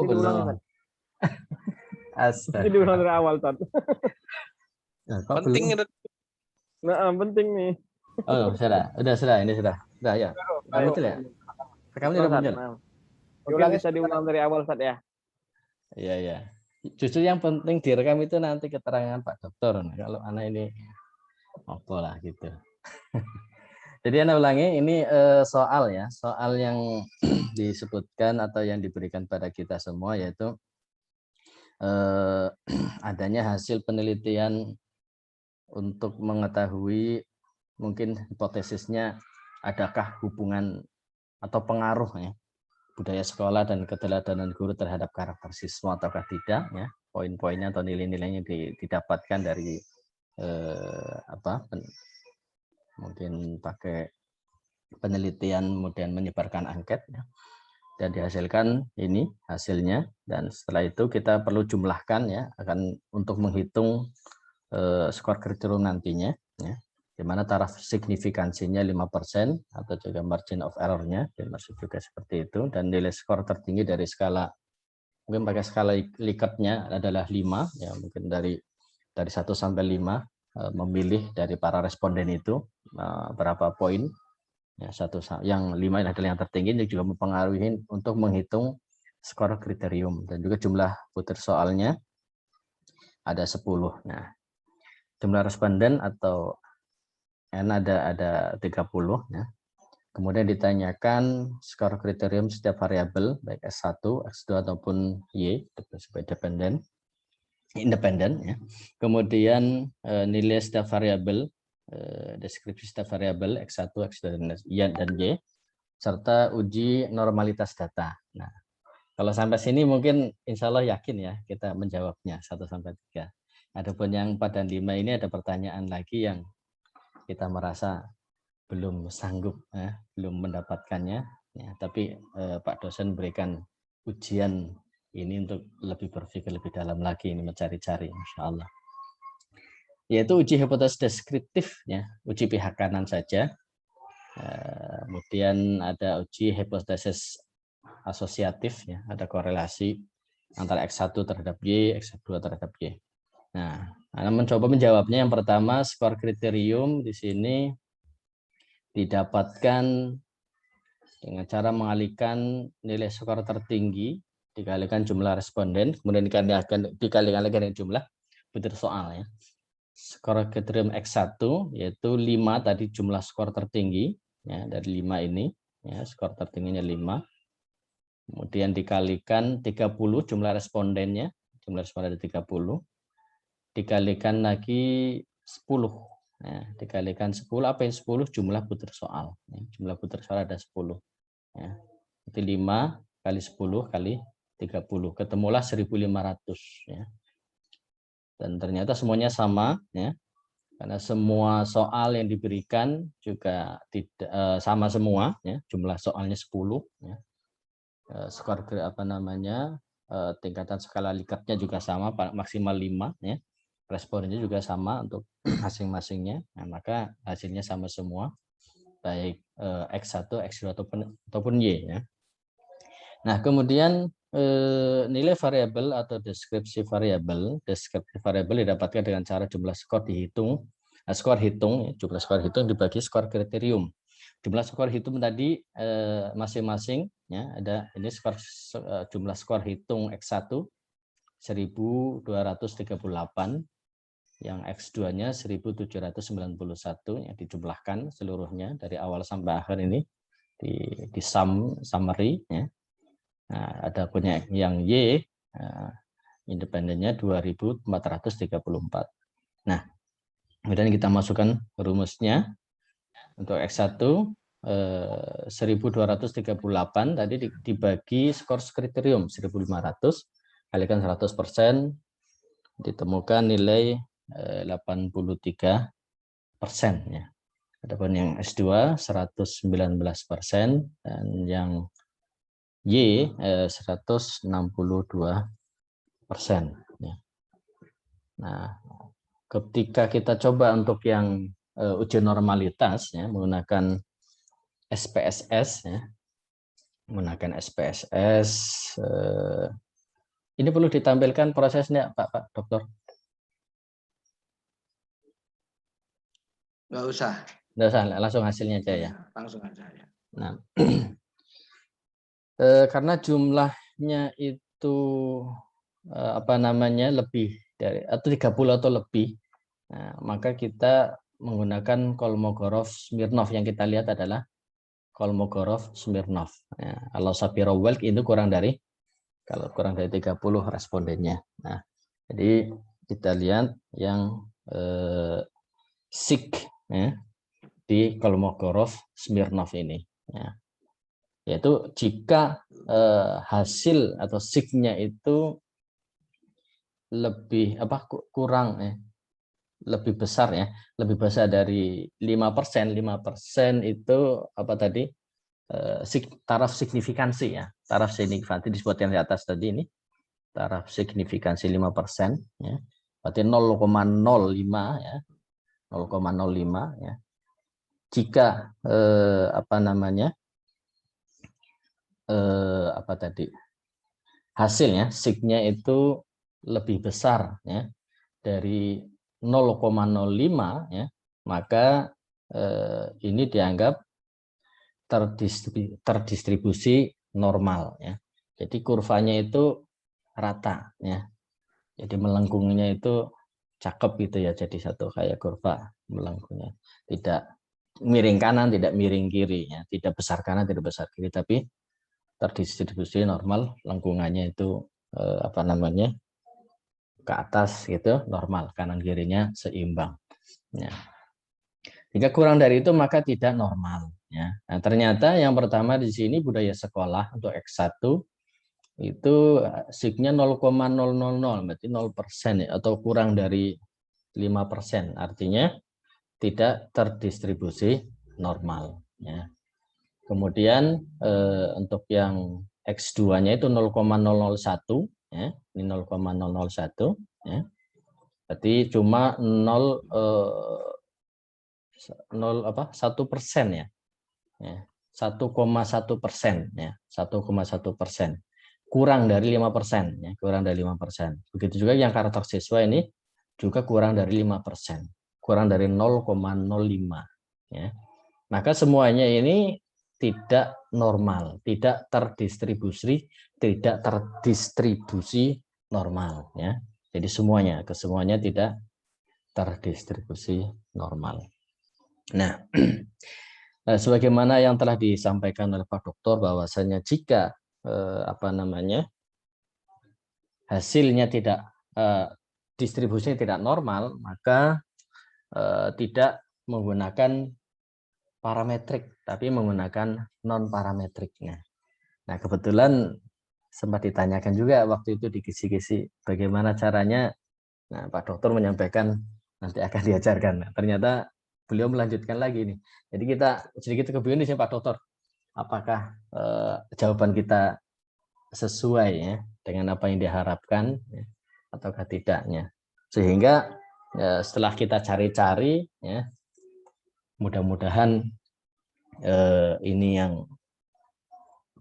Oh, diulang belum. Ustaz. Astaga. Diulang dari awal Ustaz. Nah, kok Penting belum? itu. Nah, penting nih. Oh, sudah, ini sudah ya. Udah Ayo. muncul ya? Rekamnya Ulang udah Ustaz. muncul. Nah, Oke, diulang oke, bisa diulang dari awal Ustaz ya. Iya, ya. Justru yang penting direkam itu nanti keterangan Pak Dokter. Nah, kalau anak ini apa lah gitu. Jadi Anda ulangi ini soal ya, soal yang disebutkan atau yang diberikan pada kita semua yaitu adanya hasil penelitian untuk mengetahui mungkin hipotesisnya adakah hubungan atau pengaruh ya budaya sekolah dan keteladanan guru terhadap karakter siswa ataukah tidak ya, poin-poinnya atau nilai-nilainya didapatkan dari mungkin pakai penelitian kemudian menyebarkan angket ya, dan dihasilkan ini hasilnya, dan setelah itu kita perlu jumlahkan ya akan untuk menghitung skor kriterium nantinya ya, di mana taraf signifikansinya 5% atau juga margin of error-nya dimaksud juga seperti itu, dan nilai skor tertinggi dari skala mungkin pakai skala Likert-nya adalah 5 ya, mungkin dari 1 sampai 5 memilih dari para responden itu berapa poin ya, yang 5 adalah yang tertinggi, yang juga mempengaruhi untuk menghitung skor kriterium, dan juga jumlah butir soalnya ada 10. Nah, jumlah responden atau N ada 30 ya. Kemudian ditanyakan skor kriterium setiap variabel baik S1, X2 ataupun Y sebagai independen ya. Kemudian nilai setiap variabel, deskripsi setiap variabel X1, X2 dan Y, serta uji normalitas data. Nah, kalau sampai sini mungkin insya Allah yakin ya kita menjawabnya 1 sampai 3. Adapun yang 4 dan 5 ini ada pertanyaan lagi yang kita merasa belum sanggup, belum mendapatkannya, ya, tapi Pak dosen berikan ujian ini untuk lebih berpikir lebih dalam lagi, ini mencari-cari, insya Allah. Yaitu uji hipotesis deskriptif, ya, uji pihak kanan saja. Kemudian ada uji hipotesis asosiatif, ya, ada korelasi antara X1 terhadap Y, X2 terhadap Y. Nah, Anda mencoba menjawabnya. Yang pertama, skor kriterium di sini didapatkan dengan cara mengalihkan nilai skor tertinggi dikalikan jumlah responden, kemudian dikalikan lagi dengan jumlah butir soal ya. Skor kriterium X1 yaitu 5 tadi jumlah skor tertinggi ya, dari 5 ini ya, skor tertingginya 5. Kemudian dikalikan 30 jumlah respondennya, jumlah responden ada 30. Dikalikan lagi 10. Ya, dikalikan 10, apa yang 10? Jumlah butir soal. Ya, jumlah butir soal ada 10. Ya. Itu 5 kali 10 kali 30. Ketemulah 1.500. Ya. Dan ternyata semuanya sama. Ya. Karena semua soal yang diberikan juga tidak sama semua. Ya. Jumlah soalnya 10. Ya. Skor tingkatan skala Likert-nya juga sama, maksimal 5. Ya. Responnya juga sama untuk masing-masingnya, nah, maka hasilnya sama semua, baik X1, X2 ataupun Y. Ya. Nah, kemudian nilai variabel atau deskripsi variabel didapatkan dengan cara jumlah skor dihitung, jumlah skor hitung dibagi skor kriterium. Jumlah skor hitung tadi masing-masing, ya, ada ini jumlah skor hitung X1 1238. Yang X2-nya 1791 yang dijumlahkan seluruhnya dari awal sampai akhir ini di summary ya. Nah, ada punya yang Y independennya 2434. Nah, kemudian kita masukkan rumusnya untuk X1 1238 tadi dibagi skor kriterium 1500 kalikan 100%, ditemukan nilai 83% ya. Adapun yang S2 119% dan yang Y 162% ya. Nah, ketika kita coba untuk yang uji normalitas ya menggunakan SPSS ya. menggunakan SPSS. Ini perlu ditampilkan prosesnya, Pak Dokter? Nggak usah. Nggak usah, langsung hasilnya aja ya. Langsung aja ya. Nah, karena jumlahnya itu apa namanya lebih dari atau 30 atau lebih, nah, maka kita menggunakan Kolmogorov-Smirnov. Yang kita lihat adalah Kolmogorov-Smirnov. Ya, kalau Shapiro-Wilk itu kurang dari 30 respondennya. Nah, jadi kita lihat yang SIG ya, di Kolmogorov-Smirnov ini. Ya. Yaitu jika hasil atau SIG-nya itu lebih kurang lebih besar ya, lebih besar dari 5%. 5% itu apa tadi? Taraf signifikansi ya. Taraf signifikansi disebutkan di atas tadi ini. Taraf signifikansi 5% ya. Berarti 0,05 ya. 0,05 ya. Jika apa namanya? Apa tadi? Hasilnya SIG-nya itu lebih besar ya dari 0,05 ya, maka ini dianggap terdistribusi normal ya. Jadi kurvanya itu rata ya. Jadi melengkungnya itu cakep gitu ya, jadi satu kayak kurva melengkungnya. Tidak miring kanan, tidak miring kiri ya, tidak besar kanan, tidak besar kiri, tapi terdistribusi normal, lengkungannya itu apa namanya? Ke atas gitu normal, kanan kirinya seimbang ya. Jika kurang dari itu maka tidak normal ya. Nah, ternyata yang pertama di sini budaya sekolah untuk X1 itu SIG-nya 0,000 berarti 0% ya, atau kurang dari 5%, artinya tidak terdistribusi normal ya. Kemudian untuk yang X2-nya itu 0,001 ya, ini 0,001 ya. Berarti cuma 1% ya. 1,1% ya, 1,1%. Kurang dari 5% ya, kurang dari 5%. Begitu juga yang karakter siswa ini juga kurang dari 5%, kurang dari 0,05 ya. Maka semuanya ini tidak normal, tidak terdistribusi normal ya. Jadi kesemuanya tidak terdistribusi normal. Nah, sebagaimana yang telah disampaikan oleh Pak Dokter bahwasanya jika apa namanya hasilnya tidak distribusinya tidak normal, maka tidak menggunakan parametrik, tapi menggunakan non parametriknya. Nah, kebetulan sempat ditanyakan juga waktu itu di kisi-kisi bagaimana caranya. Nah, Pak Dokter menyampaikan nanti akan diajarkan. Nah, ternyata beliau melanjutkan lagi nih. Jadi kita sedikit kebingungan sih Pak Dokter. Apakah jawaban kita sesuai ya dengan apa yang diharapkan ya, ataukah tidaknya. Sehingga setelah kita cari-cari ya, mudah-mudahan ini yang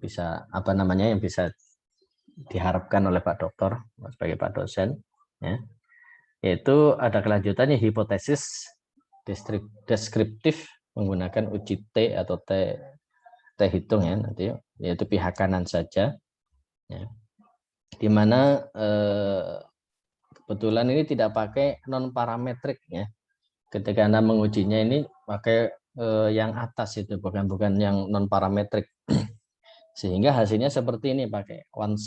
bisa apa namanya yang bisa diharapkan oleh Pak Dokter sebagai Pak dosen ya, yaitu ada kelanjutannya hipotesis deskriptif menggunakan uji T atau T hitung ya nanti, yaitu pihak kanan saja ya, di mana kebetulan ini tidak pakai non parametrik ya. Ketika Anda mengujinya ini pakai yang atas itu, bukan yang non parametrik. Sehingga hasilnya seperti ini, pakai one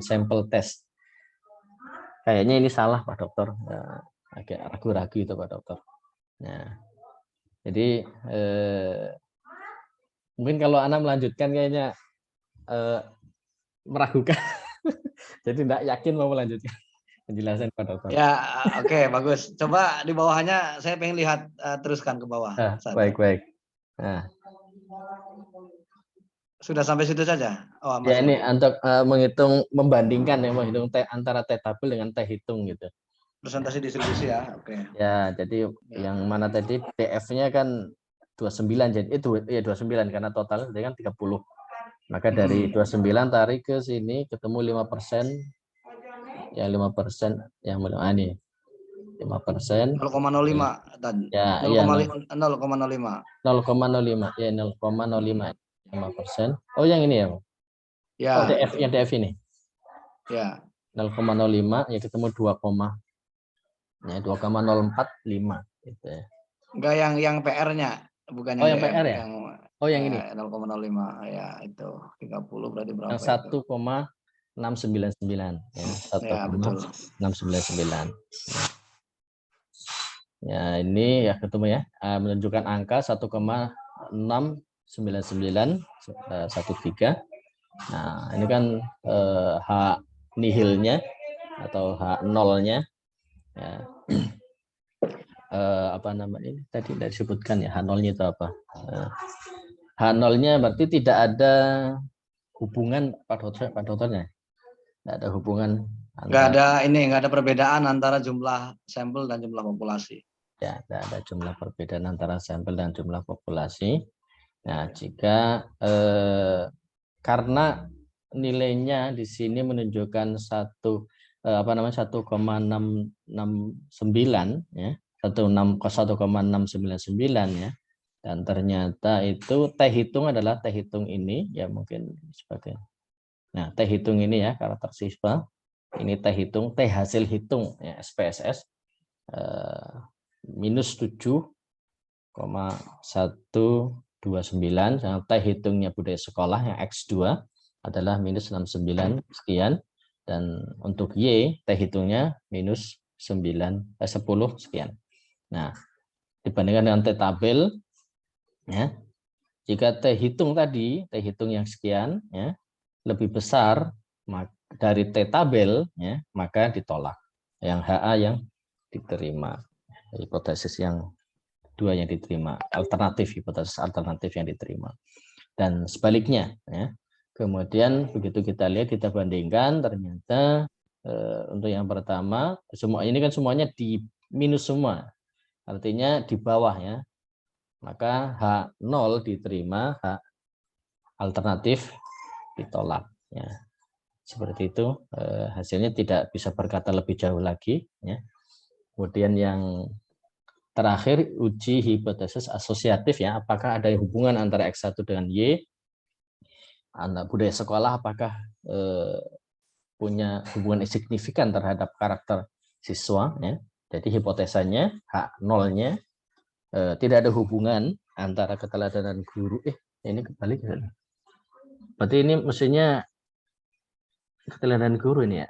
sample test. Kayaknya ini salah Pak Dokter, agak ragu-ragu itu Pak Dokter. Nah, jadi mungkin kalau Anda melanjutkan kayaknya meragukan, jadi tidak yakin mau melanjutkan penjelasan Pak Dokter. Ya, oke, bagus. Coba di bawahnya saya pengen lihat, teruskan ke bawah. Baik. Nah, sudah sampai situ saja. Oh, ya ini untuk menghitung, membandingkan ya, menghitung antara T tabel dengan T hitung gitu. Presentasi distribusi ya, oke. Ya, jadi yang mana tadi DF-nya kan 29, jadi itu ya 29 karena total dengan 30. Maka dari 29 tarik ke sini ketemu 5%. Ya 5% yang ini 5%. 0,05 tadi. Ya, 0,05. 0,05 ya 0,05 5%. Oh yang ini ya. Ya. Oh DF yang DF ini. Ya. 0,05 ya ketemu 2,045 gitu ya. Enggak yang PR-nya, bukan Oh yang yang DF, PR ya? Oh yang ini. 0,05 ya itu 30 berarti berapa Yang itu? 1,699 ya. Ya, betul. 1,699. Ya, ini ya ketemu ya. Menunjukkan angka 1,69913. Nah, ini kan H nihilnya atau H nolnya ya. Apa namanya ini tadi tidak disebutkan ya, H nolnya itu apa? H nolnya berarti tidak ada hubungan pada dokternya. Tidak ada hubungan Nggak ada perbedaan antara jumlah sampel dan jumlah populasi. Ya, tidak ada jumlah perbedaan antara sampel dan jumlah populasi. Nah, jika karena nilainya di sini menunjukkan 1,669 ya, 1,699 ya. Dan ternyata itu T hitung adalah T hitung ini ya mungkin sebagai. Nah, T hitung ini ya karakter siswa. Ini T hitung, T hasil hitung ya SPSS minus 7,129, T hitungnya budaya sekolah yang X2 adalah minus 69 sekian, dan untuk Y T hitungnya minus 10 sekian. Nah, dibandingkan dengan T tabel ya, jika T hitung tadi, T hitung yang sekian ya lebih besar dari T tabel ya, maka ditolak. Yang HA yang diterima. Hipotesis yang dua yang diterima, hipotesis alternatif yang diterima. Dan sebaliknya ya. Kemudian begitu kita lihat, kita bandingkan, ternyata untuk yang pertama semua ini kan semuanya di minus semua, artinya di bawah ya, maka H0 diterima, H alternatif ditolak ya. Seperti itu, hasilnya tidak bisa berkata lebih jauh lagi ya. Kemudian yang terakhir, uji hipotesis asosiatif ya, apakah ada hubungan antara X1 dengan Y, anak budaya sekolah apakah punya hubungan signifikan terhadap karakter siswa ya. Jadi hipotesanya H0-nya tidak ada hubungan antara keteladanan guru. Ini kebalik ya. Berarti ini mestinya keteladanan guru ini ya.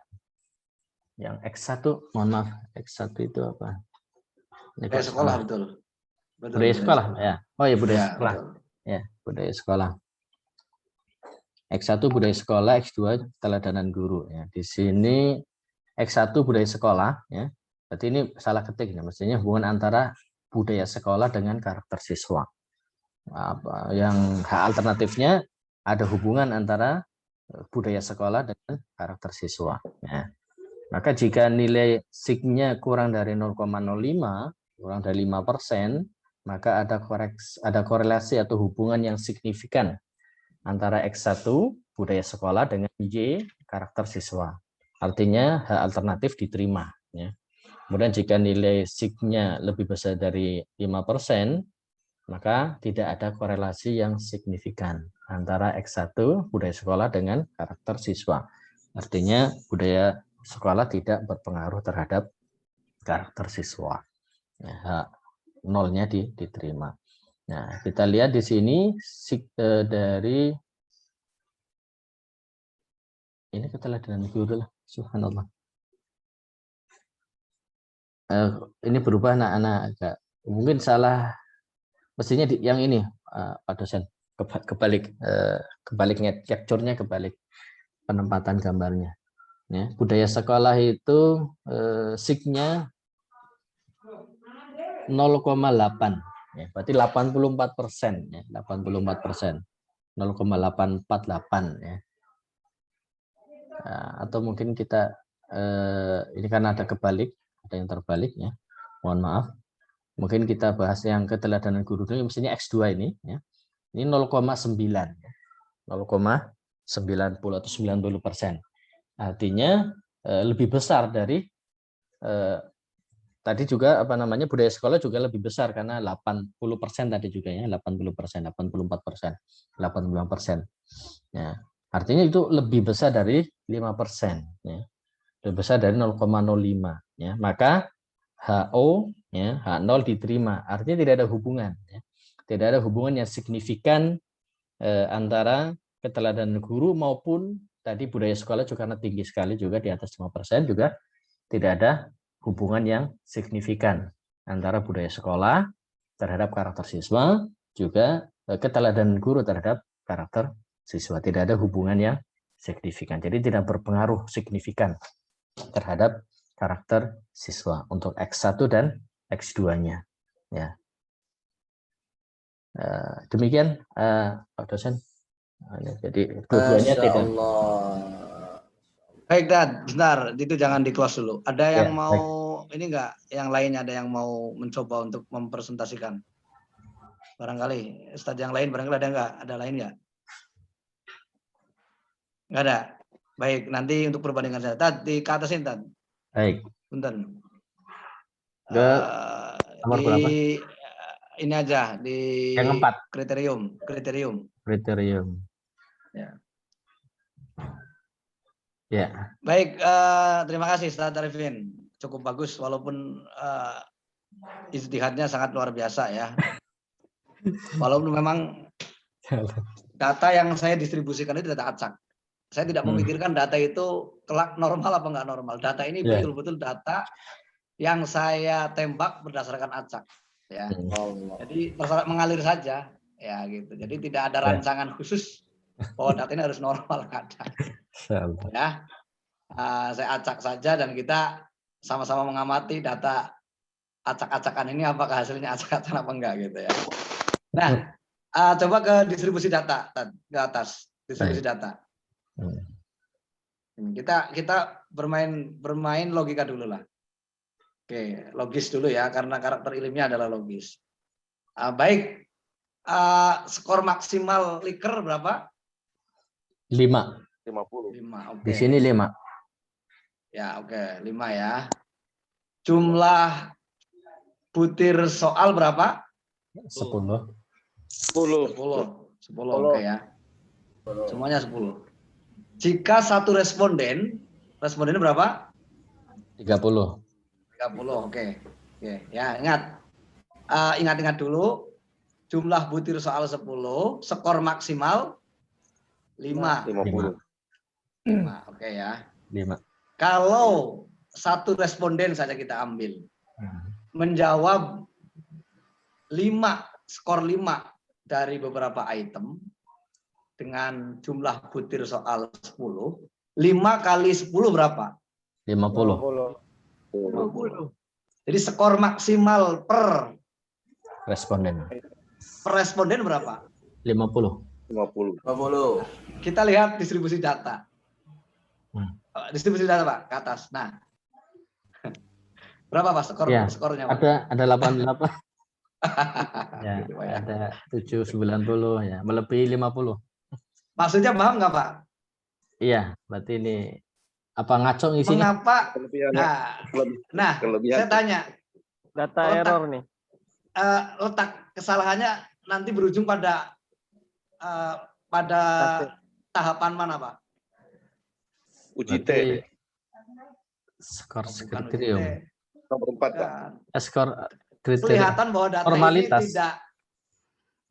Yang X1, mohon maaf, X1 itu apa? Budaya sekolah, betul. Budaya sekolah ya. Oh ya, budaya sekolah. Betul. Ya, budaya sekolah. X1 budaya sekolah, X2 keteladanan guru ya. Di sini X1 budaya sekolah ya. Berarti ini salah ketik ya, mestinya hubungan antara budaya sekolah dengan karakter siswa. Yang H alternatifnya ada hubungan antara budaya sekolah dengan karakter siswa ya. Maka jika nilai signya kurang dari 0,05, kurang dari 5%, maka ada korelasi atau hubungan yang signifikan antara X1 budaya sekolah dengan Y karakter siswa. Artinya H alternatif diterima ya. Kemudian jika nilai signya lebih besar dari 5%, maka tidak ada korelasi yang signifikan antara X1 budaya sekolah dengan karakter siswa. Artinya budaya sekolah tidak berpengaruh terhadap karakter siswa. Ya, nolnya diterima. Nah, kita lihat di sini dari ini keteladanan guru lah, subhanallah. Ini berubah anak-anak agak mungkin salah, mestinya yang ini Pak dosen kebaliknya, capture-nya kebalik, penempatan gambarnya. Ya, budaya sekolah itu signya 0,8 ya, berarti 84% ya, 84%, 0,848 ya. Atau mungkin kita ini karena ada kebalik, ada yang terbalik ya, mohon maaf. Mungkin kita bahas yang keteladanan guru ini, mestinya X2 ini ya. Ini 0,9 ya. 0,90 atau 90%. Artinya lebih besar dari tadi juga budaya sekolah juga lebih besar karena 80% tadi juga ya, 80%, 84%, 85%. Ya, artinya itu lebih besar dari 5%, ya. Lebih besar dari 0,05, ya. Maka HO ya, H0 diterima. Artinya tidak ada hubungan, ya. Tidak ada hubungan yang signifikan antara keteladanan guru maupun tadi budaya sekolah juga karena tinggi sekali juga di atas 5% juga tidak ada hubungan yang signifikan antara budaya sekolah terhadap karakter siswa juga keteladanan guru terhadap karakter siswa. Tidak ada hubungan yang signifikan. Jadi tidak berpengaruh signifikan terhadap karakter siswa untuk X1 dan X2-nya. Ya. Demikian Pak dosen. Jadi dua-duanya tidak. Baik, Dad, bentar, itu jangan di-close dulu. Ada yang Ya, mau baik. ini enggak? Yang lainnya ada yang mau mencoba untuk mempresentasikan? Barangkali Ustadz yang lain barangkali ada enggak? Ada lain enggak? Enggak ada. Baik, nanti untuk perbandingan saya. Tad, ke atasin, Tad. Baik. Bentar. Nomor berapa? Ini aja di Yang 4. kriterium. Ya. Ya. Baik, terima kasih Ustadz Arifin. Cukup bagus walaupun ijtihadnya sangat luar biasa ya. Walaupun memang data yang saya distribusikan itu data acak. Saya tidak memikirkan data itu kelak normal apa enggak normal. Data ini betul-betul data yang saya tembak berdasarkan acak. Ya. Jadi mengalir saja ya gitu. Jadi tidak ada rancangan khusus bahwa data ini harus normal, enggak ada. Ya. Saya acak saja dan kita sama-sama mengamati data acak-acakan ini apakah hasilnya acak-acakan apa enggak gitu ya. Nah, coba ke distribusi data ke atas, distribusi data. Kita bermain logika dulu lah. Oke, logis dulu ya karena karakter ilmiah adalah logis. Baik, skor maksimal Likert berapa? 5. 50. 5, oke. Di sini 5. Ya, oke, 5 ya. Jumlah butir soal berapa? 10. 10. Oke ya. Semuanya 10. Jika satu respondennya berapa? 30. 30, oke. Oke, ya, ingat dulu. Jumlah butir soal 10, skor maksimal 5. 5. Oke ya. 5. Kalau satu responden saja kita ambil menjawab 5, skor 5 dari beberapa item dengan jumlah butir soal 10, 5 kali 10 berapa? 50. Jadi skor maksimal per Responden. berapa? 50. Kita lihat distribusi data. Distribusi data Pak, ke atas. Nah, berapa Pak skornya Pak? Ada 88. Ya, gitu, ya. Ada 790 ya, melebihi 50. Maksudnya paham nggak Pak? Iya, berarti ini apa ngaco isinya? Mengapa? Saya tanya. Data error nih. Letak kesalahannya nanti berujung pada tahapan mana Pak? Uji T. Skor kriterium. Nomor 4 Pak. Skor kriterium. Kelihatan bahwa data formalitas. ini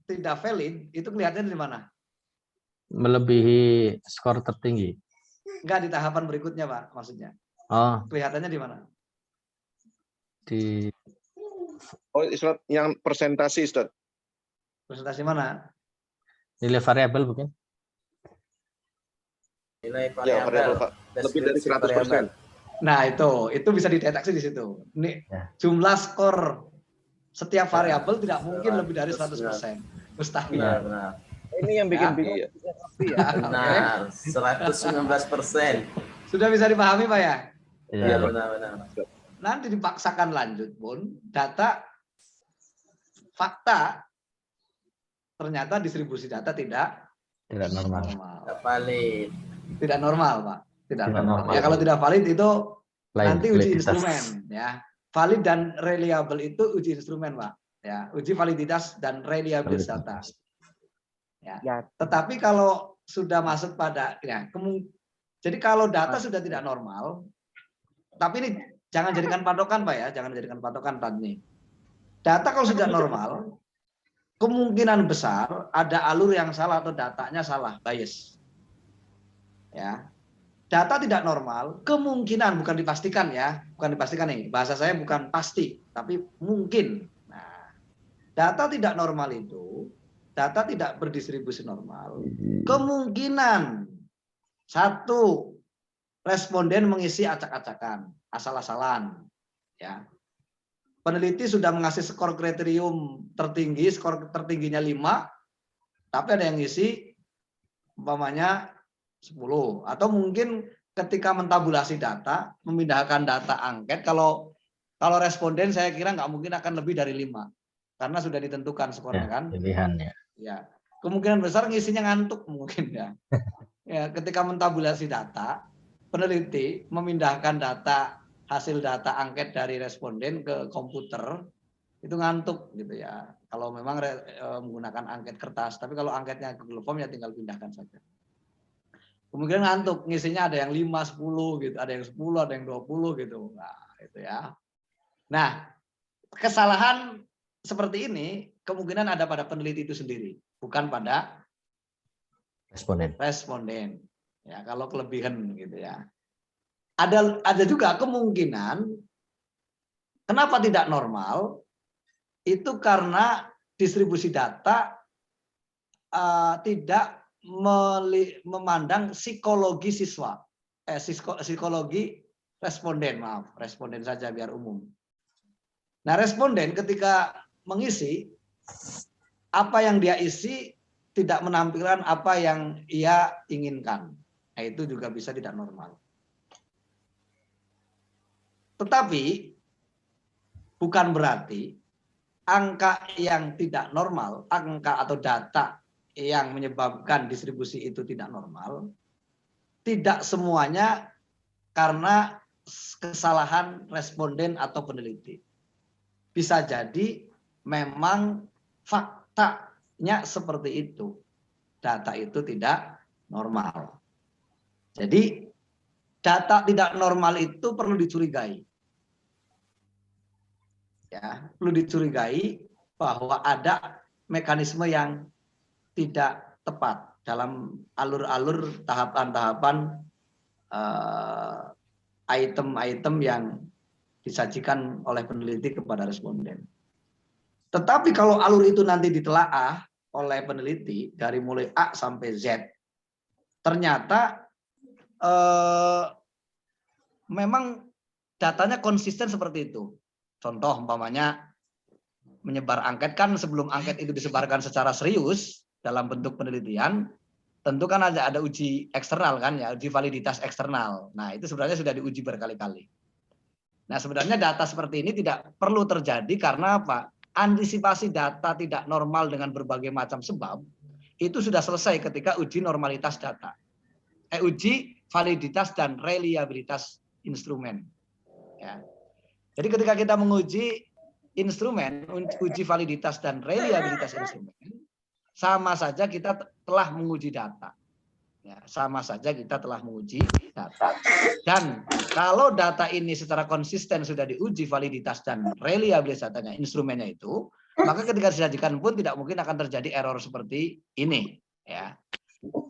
tidak valid, itu kelihatannya di mana? Melebihi skor tertinggi. Enggak, di tahapan berikutnya Pak, maksudnya. Oh. Kelihatannya di mana? Yang presentasi, Ustaz. Presentasi mana? Nilai variabel bukan? Nilai variabel, Pak. Lebih dari 100%. Nah, itu bisa dideteksi di situ. Ini jumlah skor setiap variabel tidak mungkin lebih dari 100%. Mustahil. Benar. Ini yang bikin bingung. Benar, 119%. Sudah bisa dipahami Pak ya? Iya, benar. Nanti dipaksakan lanjut pun data fakta ternyata distribusi data tidak Tidak normal. Tidak valid. Tidak normal, Pak. Tidak normal. normal. Ya kalau tidak valid itu Lain, nanti uji validitas. instrumen, ya. Valid dan reliable itu uji instrumen, Pak. Ya, uji validitas dan reliabilitas data. Ya. Tetapi kalau sudah masuk pada, ya, jadi kalau data sudah tidak normal, tapi ini jangan jadikan patokan, Pak, ya, jangan jadikan patokan tadi. Data kalau sudah normal, kemungkinan besar ada alur yang salah atau datanya salah, bias. Ya. Data tidak normal, kemungkinan, bukan dipastikan ya, bukan dipastikan nih, bahasa saya bukan pasti, tapi mungkin. Nah, data tidak normal itu, data tidak berdistribusi normal, kemungkinan satu, responden mengisi acak-acakan, asal-asalan, ya. Peneliti sudah mengasih skor kriterium tertinggi, skor tertingginya 5, tapi ada yang ngisi umpamanya 10, atau mungkin ketika mentabulasi data, memindahkan data angket, kalau responden saya kira nggak mungkin akan lebih dari 5, karena sudah ditentukan skornya, kan? Pilihan, ya. Ya, kemungkinan besar ngisinya ngantuk mungkin, ya. Ya, ketika mentabulasi data, peneliti memindahkan data, hasil data angket dari responden ke komputer, itu ngantuk gitu ya. Kalau memang menggunakan angket kertas, tapi kalau angketnya Google Form ya tinggal pindahkan saja. Kemungkinan ngantuk, ngisinya ada yang 5, 10 gitu, ada yang 10, ada yang 20 gitu. Nah, itu ya. Nah, kesalahan seperti ini kemungkinan ada pada peneliti itu sendiri, bukan pada responden. Ya, kalau kelebihan gitu ya. Ada juga kemungkinan kenapa tidak normal itu karena distribusi data tidak memandang psikologi siswa, psikologi responden, responden saja biar umum. Nah, responden ketika mengisi, apa yang dia isi tidak menampilkan apa yang ia inginkan. Nah, itu juga bisa tidak normal. Tetapi bukan berarti angka yang tidak normal, angka atau data yang menyebabkan distribusi itu tidak normal, tidak semuanya karena kesalahan responden atau peneliti. Bisa jadi memang faktanya seperti itu. Data itu tidak normal. Jadi data tidak normal itu perlu dicurigai. Ya, perlu dicurigai bahwa ada mekanisme yang tidak tepat dalam alur-alur tahapan-tahapan item-item yang disajikan oleh peneliti kepada responden. Tetapi kalau alur itu nanti ditelaah oleh peneliti dari mulai A sampai Z, ternyata memang datanya konsisten seperti itu. Contoh umpamanya menyebar angket, kan sebelum angket itu disebarkan secara serius dalam bentuk penelitian, tentu kan ada uji eksternal kan ya, uji validitas eksternal. Nah, itu sebenarnya sudah diuji berkali-kali. Nah, sebenarnya data seperti ini tidak perlu terjadi karena apa? Antisipasi data tidak normal dengan berbagai macam sebab itu sudah selesai ketika uji normalitas data. Uji validitas dan reliabilitas instrumen. Ya. Jadi ketika kita menguji instrumen, uji validitas dan reliabilitas instrumen, sama saja kita telah menguji data. Ya, sama saja kita telah menguji data. Dan kalau data ini secara konsisten sudah diuji validitas dan reliabilitas datanya, instrumennya itu, maka ketika disajikan pun tidak mungkin akan terjadi error seperti ini. Ya.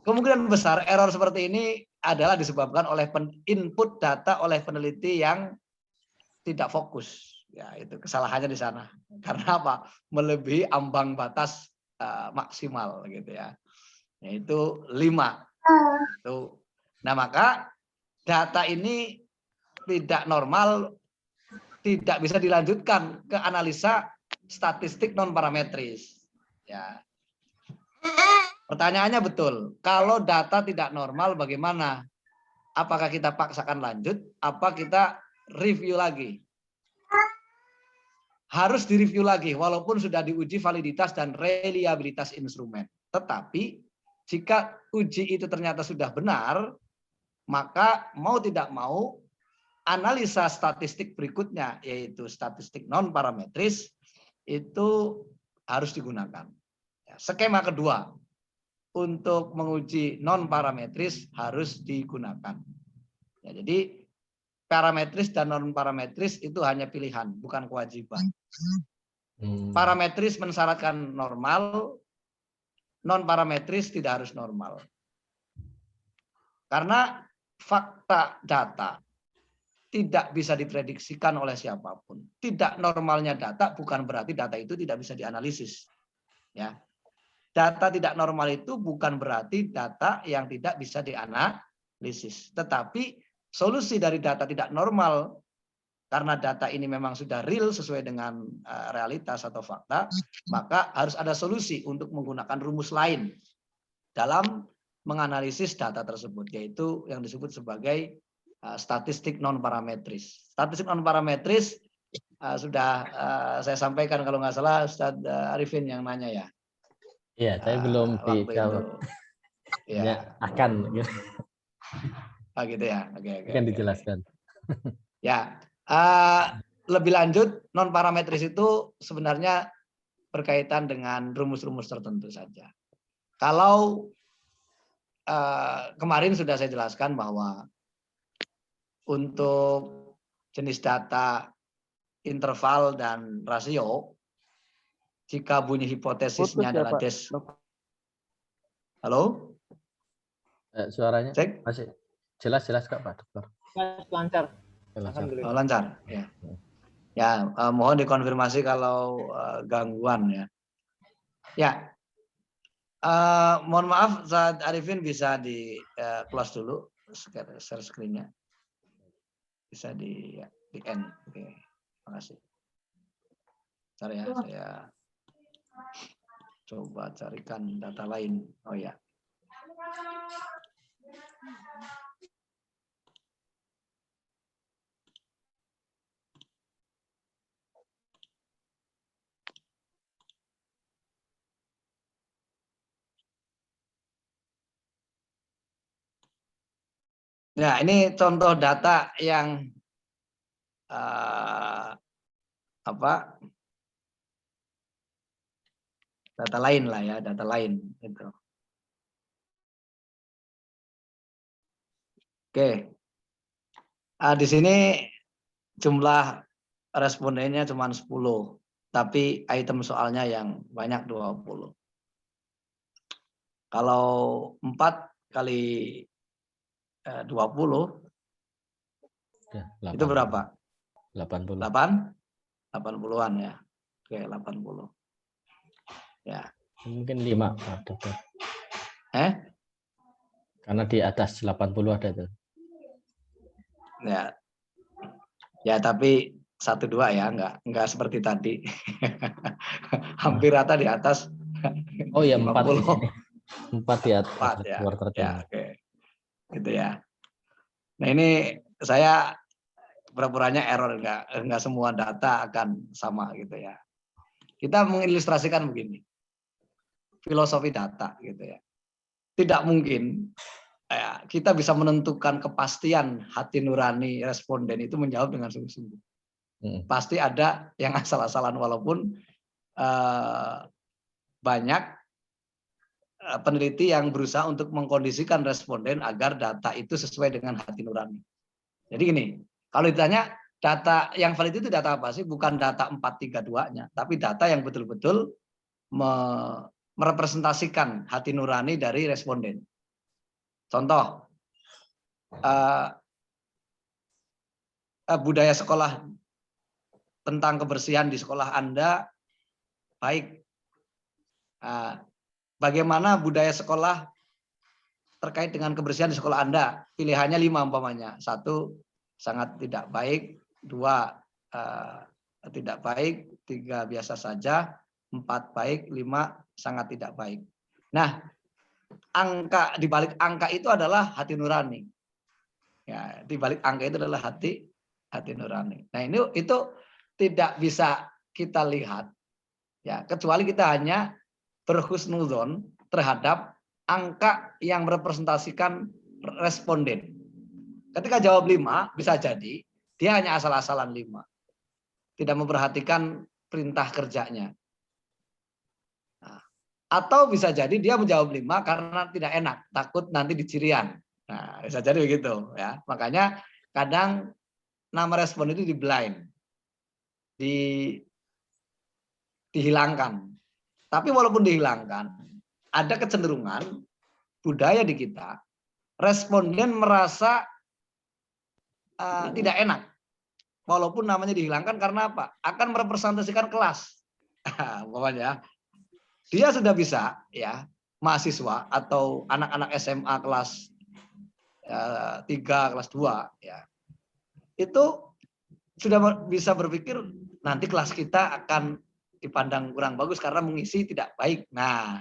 Kemungkinan besar error seperti ini adalah disebabkan oleh input data oleh peneliti yang tidak fokus. Ya, itu kesalahannya di sana. Karena apa? Melebihi ambang batas maksimal gitu ya. Yaitu 5. Itu. Nah, maka data ini tidak normal, tidak bisa dilanjutkan ke analisa statistik non parametris. Ya. Pertanyaannya betul. Kalau data tidak normal bagaimana? Apakah kita paksakan lanjut? Apa kita review lagi? Harus direview lagi walaupun sudah diuji validitas dan reliabilitas instrumen. Tetapi jika uji itu ternyata sudah benar, maka mau tidak mau analisa statistik berikutnya, yaitu statistik non-parametris, itu harus digunakan. Skema kedua untuk menguji non-parametris harus digunakan. Ya, jadi parametris dan non-parametris itu hanya pilihan, bukan kewajiban. Parametris mensyaratkan normal, non-parametris tidak harus normal. Karena fakta data tidak bisa diprediksikan oleh siapapun. Tidak normalnya data bukan berarti data itu tidak bisa dianalisis. Ya. Data tidak normal itu bukan berarti data yang tidak bisa dianalisis. Tetapi solusi dari data tidak normal, karena data ini memang sudah real sesuai dengan realitas atau fakta, maka harus ada solusi untuk menggunakan rumus lain dalam menganalisis data tersebut, yaitu yang disebut sebagai statistik non-parametris. Statistik non-parametris sudah saya sampaikan kalau nggak salah Ustadz Arifin yang nanya ya. Iya, tapi belum dijawab. Ya. Akan. Oh gitu ya. Oke. Akan dijelaskan. Ya. Lebih lanjut, non-parametris itu sebenarnya berkaitan dengan rumus-rumus tertentu saja. Kalau kemarin sudah saya jelaskan bahwa untuk jenis data interval dan rasio, jika bunyi hipotesisnya adalah des. Halo? Suaranya Cek? masih jelas Kak Pak Dokter. Lancar. Oh, lancar. Ya. Ya, mohon dikonfirmasi kalau gangguan ya. Ya. Mohon maaf, saat Arifin bisa di close dulu share screen-nya. Bisa di end. Oke. Terima kasih. Bentar ya, saya coba carikan data lain. Oh ya. Nah, ini contoh data yang data lain lah ya, data lain itu. Oke. Di sini jumlah respondennya cuma 10, tapi item soalnya yang banyak 20. Kalau 4 kali 20 itu berapa? 80. 80-an ya. Oke, 80. Ya. Mungkin 5 Pak Dokter. Karena di atas 80 ada itu. Ya. Ya, tapi 1-2 ya, enggak seperti tadi. Hampir rata di atas. Oh ya, 4 di sini. 4 di atas. 4 ya. Ya, oke. Gitu ya. Nah, ini saya pura-puranya error, enggak semua data akan sama gitu ya. Kita mengilustrasikan begini. Filosofi data gitu ya. Tidak mungkin ya, kita bisa menentukan kepastian hati nurani responden itu menjawab dengan sungguh-sungguh. Pasti ada yang asal-asalan, walaupun banyak peneliti yang berusaha untuk mengkondisikan responden agar data itu sesuai dengan hati nurani. Jadi gini, kalau ditanya data yang valid itu data apa sih? Bukan data 432-nya, tapi data yang betul-betul merepresentasikan hati nurani dari responden. Contoh, budaya sekolah tentang kebersihan di sekolah Anda baik. Bagaimana budaya sekolah terkait dengan kebersihan di sekolah Anda? Pilihannya 5 umpamanya. 1, sangat tidak baik. 2, tidak baik. 3, biasa saja. 4, baik. 5, sangat tidak baik. Nah, di balik angka itu adalah hati nurani. Ya, di balik angka itu adalah hati nurani. Nah, itu tidak bisa kita lihat ya, kecuali kita hanya berhusnudzon terhadap angka yang merepresentasikan responden. Ketika jawab 5, bisa jadi dia hanya asal-asalan 5. Tidak memperhatikan perintah kerjanya. Nah, atau bisa jadi dia menjawab 5 karena tidak enak, takut nanti dicirian. Nah, bisa jadi begitu ya. Makanya kadang nama respon itu di blind. Dihilangkan. Tapi walaupun dihilangkan, ada kecenderungan budaya di kita, responden merasa tidak enak. Walaupun namanya dihilangkan karena apa? Akan merepresentasikan kelas. Pokoknya dia sudah bisa ya, mahasiswa atau anak-anak SMA kelas 3, kelas 2 ya. Itu sudah bisa berpikir nanti kelas kita akan dipandang kurang bagus karena mengisi tidak baik. Nah,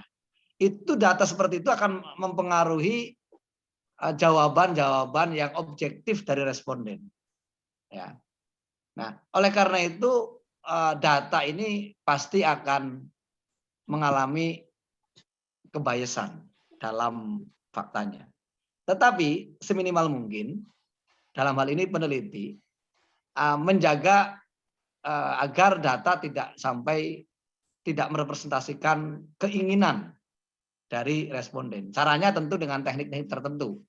itu data seperti itu akan mempengaruhi jawaban-jawaban yang objektif dari responden. Ya. Nah, oleh karena itu data ini pasti akan mengalami kebiasan dalam faktanya. Tetapi seminimal mungkin dalam hal ini peneliti menjaga agar data tidak merepresentasikan keinginan dari responden. Caranya tentu dengan teknik-teknik tertentu.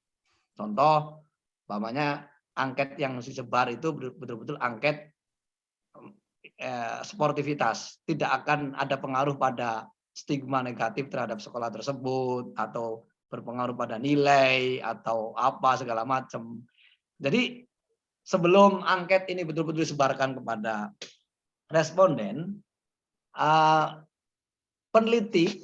Contoh, umpamanya angket yang disebar itu betul-betul angket sportivitas, tidak akan ada pengaruh pada stigma negatif terhadap sekolah tersebut atau berpengaruh pada nilai atau apa segala macam. Jadi sebelum angket ini betul-betul disebarkan kepada responden, peneliti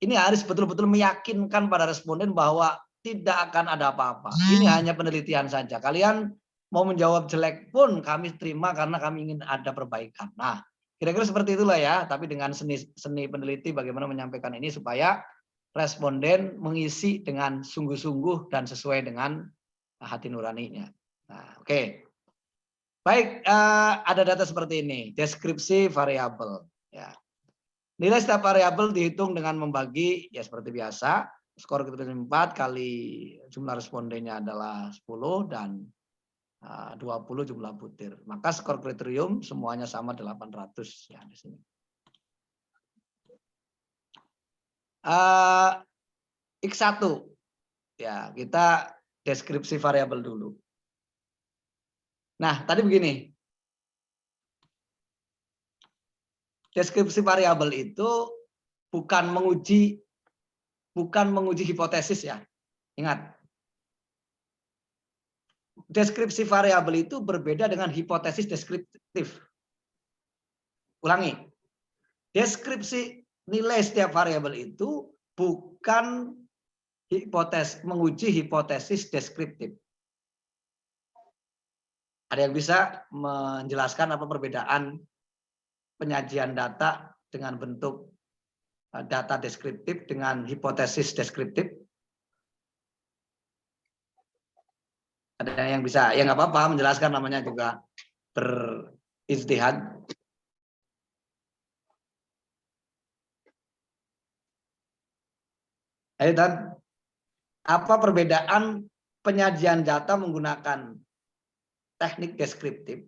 ini harus betul-betul meyakinkan pada responden bahwa tidak akan ada apa-apa. Ini hanya penelitian saja. Kalian mau menjawab jelek pun kami terima karena kami ingin ada perbaikan. Nah, kira-kira seperti itulah ya. Tapi dengan seni peneliti bagaimana menyampaikan ini supaya responden mengisi dengan sungguh-sungguh dan sesuai dengan hati nuraninya. Nah, oke. Baik, ada data seperti ini. Deskripsi variabel. Ya. Nilai setiap variabel dihitung dengan membagi, ya seperti biasa. Skor kriterium 4 kali jumlah respondennya adalah 10 dan 20 jumlah butir. Maka skor kriterium semuanya sama 800 ya di sini. X1 ya, kita deskripsi variabel dulu. Nah, tadi begini. Deskripsi variabel itu bukan menguji hipotesis ya. Ingat. Deskripsi variabel itu berbeda dengan hipotesis deskriptif. Ulangi. Deskripsi nilai setiap variabel itu bukan menguji hipotesis deskriptif. Ada yang bisa menjelaskan apa perbedaan penyajian data dengan bentuk data deskriptif dengan hipotesis deskriptif? Ada yang bisa? Ya nggak apa-apa menjelaskan, namanya juga berijtihad. Ayo Dan, apa perbedaan penyajian data menggunakan teknik deskriptif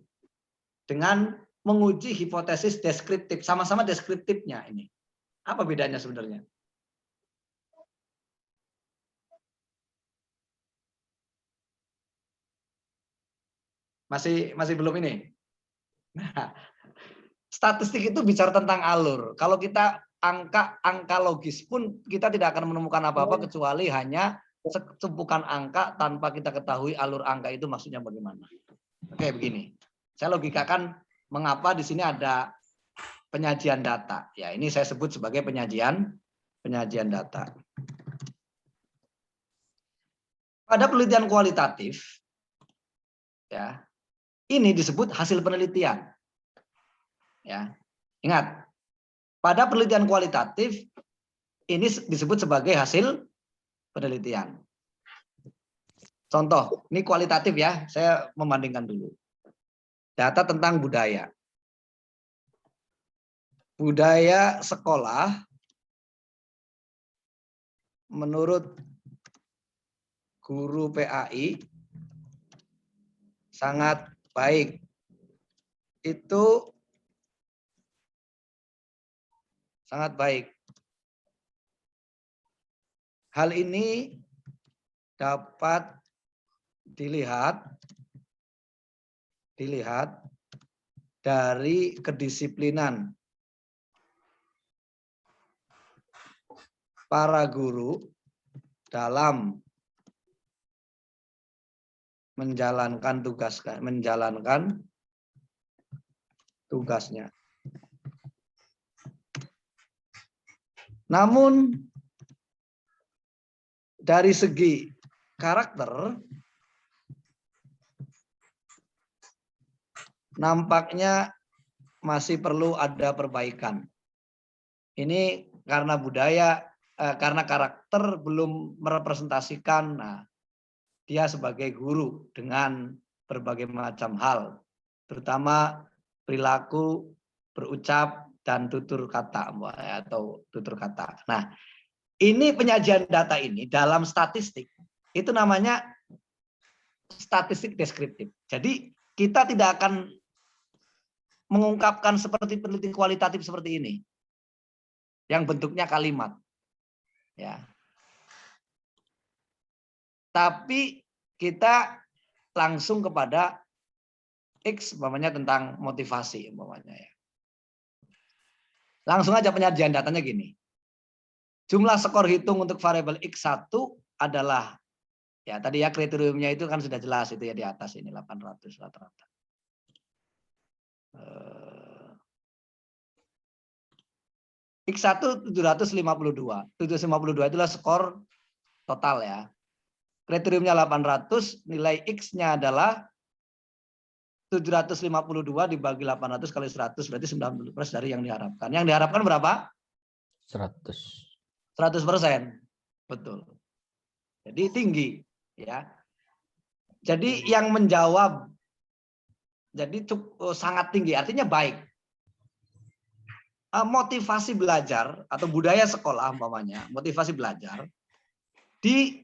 dengan menguji hipotesis deskriptif? Sama-sama deskriptifnya ini. Apa bedanya sebenarnya? Masih belum ini. Nah, statistik itu bicara tentang alur. Kalau kita angka logis pun kita tidak akan menemukan apa-apa kecuali hanya setumpukan angka tanpa kita ketahui alur angka itu maksudnya bagaimana. Oke, begini. Saya logikakan mengapa di sini ada penyajian data. Ya, ini saya sebut sebagai penyajian data. Pada penelitian kualitatif, ya, ini disebut hasil penelitian. Ya, ingat, pada penelitian kualitatif ini disebut sebagai hasil penelitian. Contoh, ini kualitatif ya, saya membandingkan dulu. Data tentang budaya. Budaya sekolah menurut guru PAI sangat baik. Itu sangat baik. Hal ini dapat dilihat dari kedisiplinan para guru dalam menjalankan tugasnya. Namun dari segi karakter nampaknya masih perlu ada perbaikan. Ini karena karena karakter belum merepresentasikan dia sebagai guru dengan berbagai macam hal, terutama perilaku, berucap, dan tutur kata atau tutur kata. Nah, ini penyajian data ini dalam statistik itu namanya statistik deskriptif. Jadi kita tidak akan mengungkapkan seperti peneliti kualitatif seperti ini, yang bentuknya kalimat, ya. Tapi kita langsung kepada X, umpamanya tentang motivasi, umpamanya ya. Langsung aja penyajian datanya gini. Jumlah skor hitung untuk variabel X1 adalah, ya tadi ya kriteriumnya itu kan sudah jelas itu ya di atas ini 800 rata-rata. X1 752. 752 itulah skor total ya. Kriteriumnya 800, nilai X-nya adalah 752 dibagi 800 kali 100 berarti 90% dari yang diharapkan. Yang diharapkan berapa? 100%. 100%. Betul. Jadi tinggi ya. Jadi yang menjawab jadi cukup sangat tinggi, artinya baik. Motivasi belajar atau budaya sekolah umpamanya, motivasi belajar di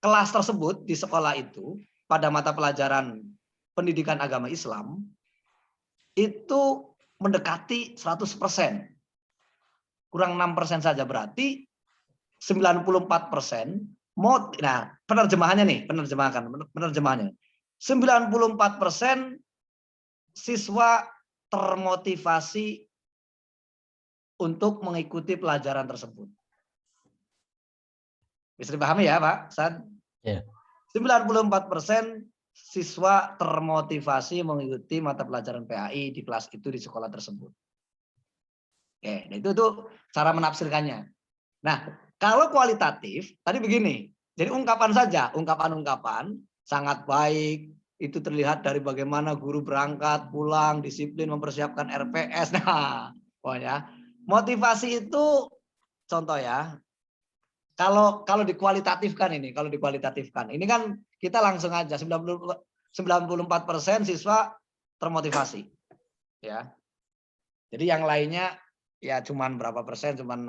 kelas tersebut di sekolah itu pada mata pelajaran pendidikan agama Islam itu mendekati 100%. Kurang 6% saja berarti 94%. Nah, penerjemahannya. 94% siswa termotivasi untuk mengikuti pelajaran tersebut. Bisa dipahami ya, Pak San? Ya. 94% siswa termotivasi mengikuti mata pelajaran PAI di kelas itu di sekolah tersebut. Oke, nah itu tuh cara menafsirkannya. Nah, kalau kualitatif tadi begini. Jadi ungkapan sangat baik itu terlihat dari bagaimana guru berangkat, pulang, disiplin mempersiapkan RPS. Nah, pokoknya motivasi itu contoh ya. Kalau dikualitatifkan ini kan kita langsung aja 94% siswa termotivasi. Ya. Jadi yang lainnya ya cuman berapa persen, cuman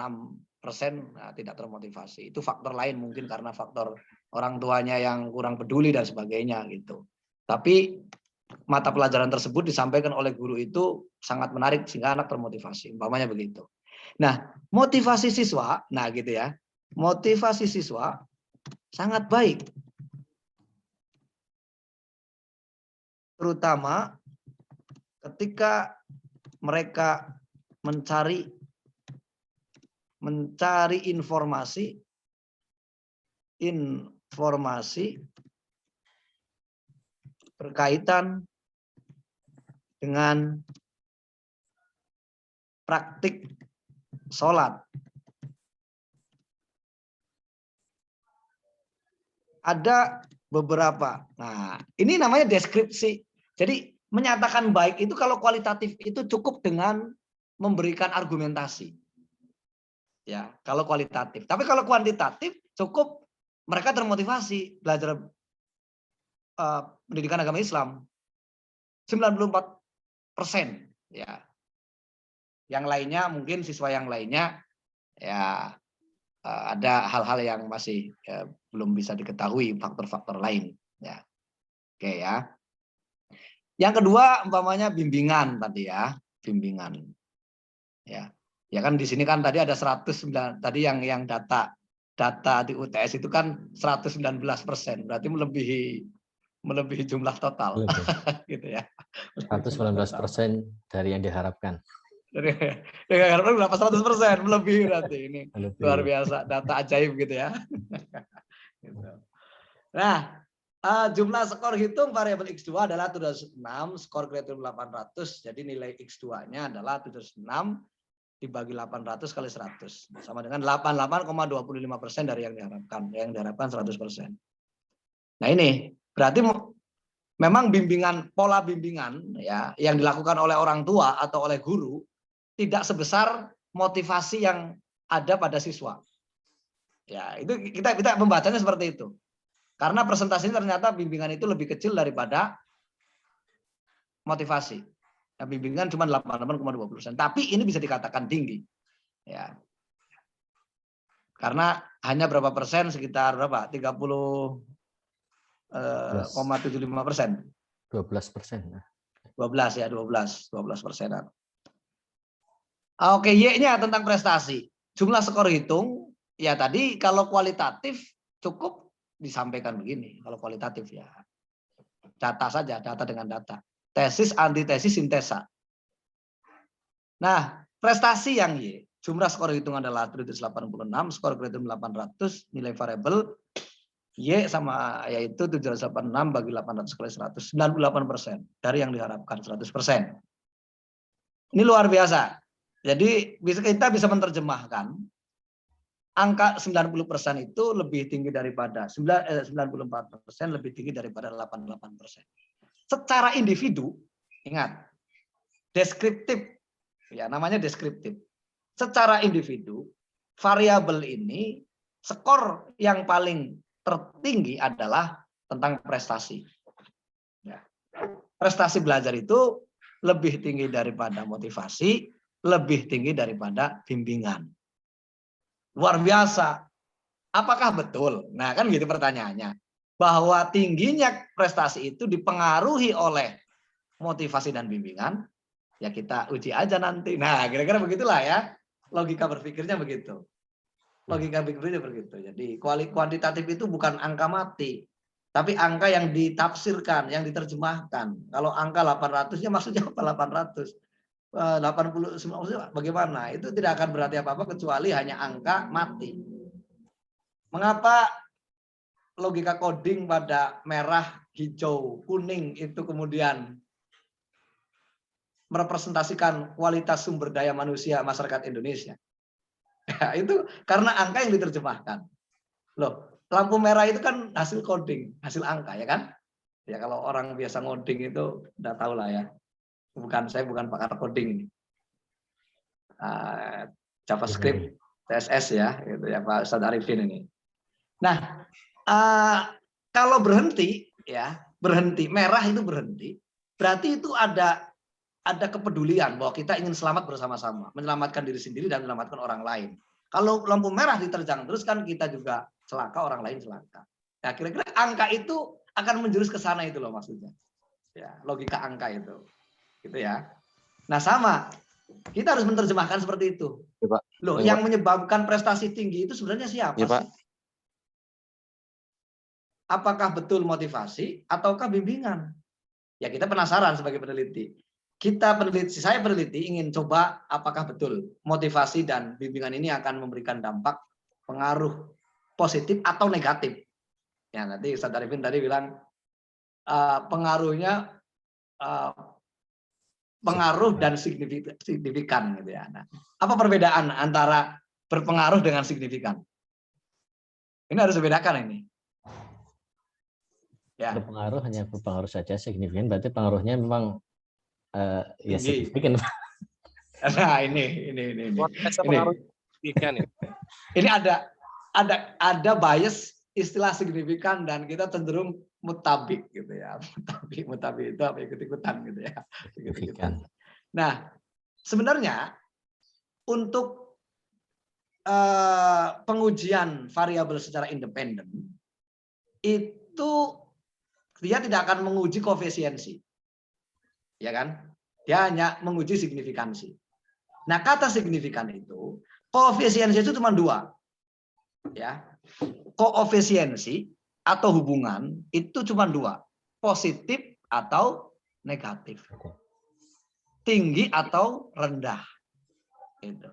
6% tidak termotivasi. Itu faktor lain mungkin karena faktor orang tuanya yang kurang peduli dan sebagainya gitu. Tapi mata pelajaran tersebut disampaikan oleh guru itu sangat menarik sehingga anak termotivasi. Umpamanya begitu. Nah, motivasi siswa, nah gitu ya. Motivasi siswa sangat baik. Terutama ketika mereka mencari informasi berkaitan dengan praktik sholat. Ada beberapa. Nah, ini namanya deskripsi. Jadi menyatakan baik itu kalau kualitatif itu cukup dengan memberikan argumentasi. Ya, kalau kualitatif. Tapi kalau kuantitatif cukup mereka termotivasi belajar pendidikan agama Islam. 94%. Ya. Yang lainnya mungkin siswa yang lainnya ya ada hal-hal yang masih belum bisa diketahui faktor-faktor lain. Ya, oke ya. Yang kedua, umpamanya bimbingan tadi ya, bimbingan. Ya, ya kan di sini kan tadi ada 109, tadi yang data di UTS itu kan 119%, berarti melebihi jumlah total, gitu ya. 119% dari yang diharapkan. Dari berapa 100%, melebihi berarti ini. Luar biasa, data ajaib gitu ya. Gitu. Nah, jumlah skor hitung variabel X2 adalah 706, skor kriterium 800, jadi nilai X2-nya adalah 706 dibagi 800 kali 100, sama dengan 88,25% dari yang diharapkan. Yang diharapkan 100%. Nah ini, berarti memang pola bimbingan ya yang dilakukan oleh orang tua atau oleh guru tidak sebesar motivasi yang ada pada siswa. Ya, itu kita membacanya seperti itu. Karena presentasinya ternyata bimbingan itu lebih kecil daripada motivasi. Ya, bimbingan cuma 88,20%. Tapi ini bisa dikatakan tinggi. Ya. Karena hanya berapa persen, sekitar berapa? 30,75%. 12%. 12 ya, 12%. Oke, Y-nya tentang prestasi. Jumlah skor hitung, ya tadi kalau kualitatif cukup disampaikan begini. Kalau kualitatif ya data saja, data dengan data. Tesis, antitesis, sintesa. Nah, prestasi yang Y, jumlah skor hitung adalah 386, skor kriterium 800, nilai variabel Y sama yaitu 786 bagi 800 kali 100, 98% dari yang diharapkan 100%. Ini luar biasa. Jadi kita bisa menerjemahkan angka 90% itu lebih tinggi daripada 94% lebih tinggi daripada 88%. Secara individu, ingat, deskriptif, ya namanya deskriptif. Secara individu, variabel ini skor yang paling tertinggi adalah tentang prestasi. Ya. Prestasi belajar itu lebih tinggi daripada motivasi, lebih tinggi daripada bimbingan. Luar biasa. Apakah betul? Nah, kan gitu pertanyaannya. Bahwa tingginya prestasi itu dipengaruhi oleh motivasi dan bimbingan, ya kita uji aja nanti. Nah, kira-kira begitulah ya. Logika berpikirnya begitu. Logika berpikirnya begitu. Jadi kuantitatif itu bukan angka mati, tapi angka yang ditafsirkan, yang diterjemahkan. Kalau angka 800-nya maksudnya apa 800? 80 bagaimana? Itu tidak akan berarti apa-apa kecuali hanya angka mati. Mengapa logika coding pada merah, hijau, kuning itu kemudian merepresentasikan kualitas sumber daya manusia masyarakat Indonesia? Ya, itu karena angka yang diterjemahkan. Loh, lampu merah itu kan hasil coding, hasil angka ya kan? Ya kalau orang biasa ngoding itu udah tahu lah ya. Saya bukan pakar coding ini. JavaScript, CSS ya, gitu ya Pak Ustadz Arifin ini. Nah, kalau berhenti ya, berhenti merah itu berhenti, berarti itu ada kepedulian bahwa kita ingin selamat bersama-sama, menyelamatkan diri sendiri dan menyelamatkan orang lain. Kalau lampu merah diterjang terus kan kita juga celaka, orang lain celaka. Nah, kira-kira angka itu akan menjurus ke sana itu loh maksudnya. Ya, logika angka itu. Gitu ya. Nah, sama. Kita harus menerjemahkan seperti itu. Ya, Pak. Loh, Ya, yang menyebabkan prestasi tinggi itu sebenarnya siapa ya, Pak. sih? Apakah betul motivasi ataukah bimbingan? Ya, kita penasaran sebagai peneliti. Saya peneliti ingin coba apakah betul motivasi dan bimbingan ini akan memberikan dampak pengaruh positif atau negatif. Ya, nanti Ustadz Arifin tadi bilang pengaruhnya pengaruh dan signifikan gitu ya. Nah, apa perbedaan antara berpengaruh dengan signifikan? Ini harus dibedakan ini. Ya. Berpengaruh hanya berpengaruh saja, signifikan berarti pengaruhnya memang ya signifikan. Nah, ini. Ini ada bias istilah signifikan dan kita cenderung mutabik gitu ya. Mutabik itu apa ikut-ikutan gitu ya. Ikut-ikutan. Nah, sebenarnya untuk pengujian variabel secara independen itu dia tidak akan menguji koefisiensi, ya kan? Dia hanya menguji signifikansi. Nah, kata signifikan itu, koefisiensi itu cuma dua, ya. Koefisiensi atau hubungan itu cuma dua, positif atau negatif, tinggi atau rendah. Gitu.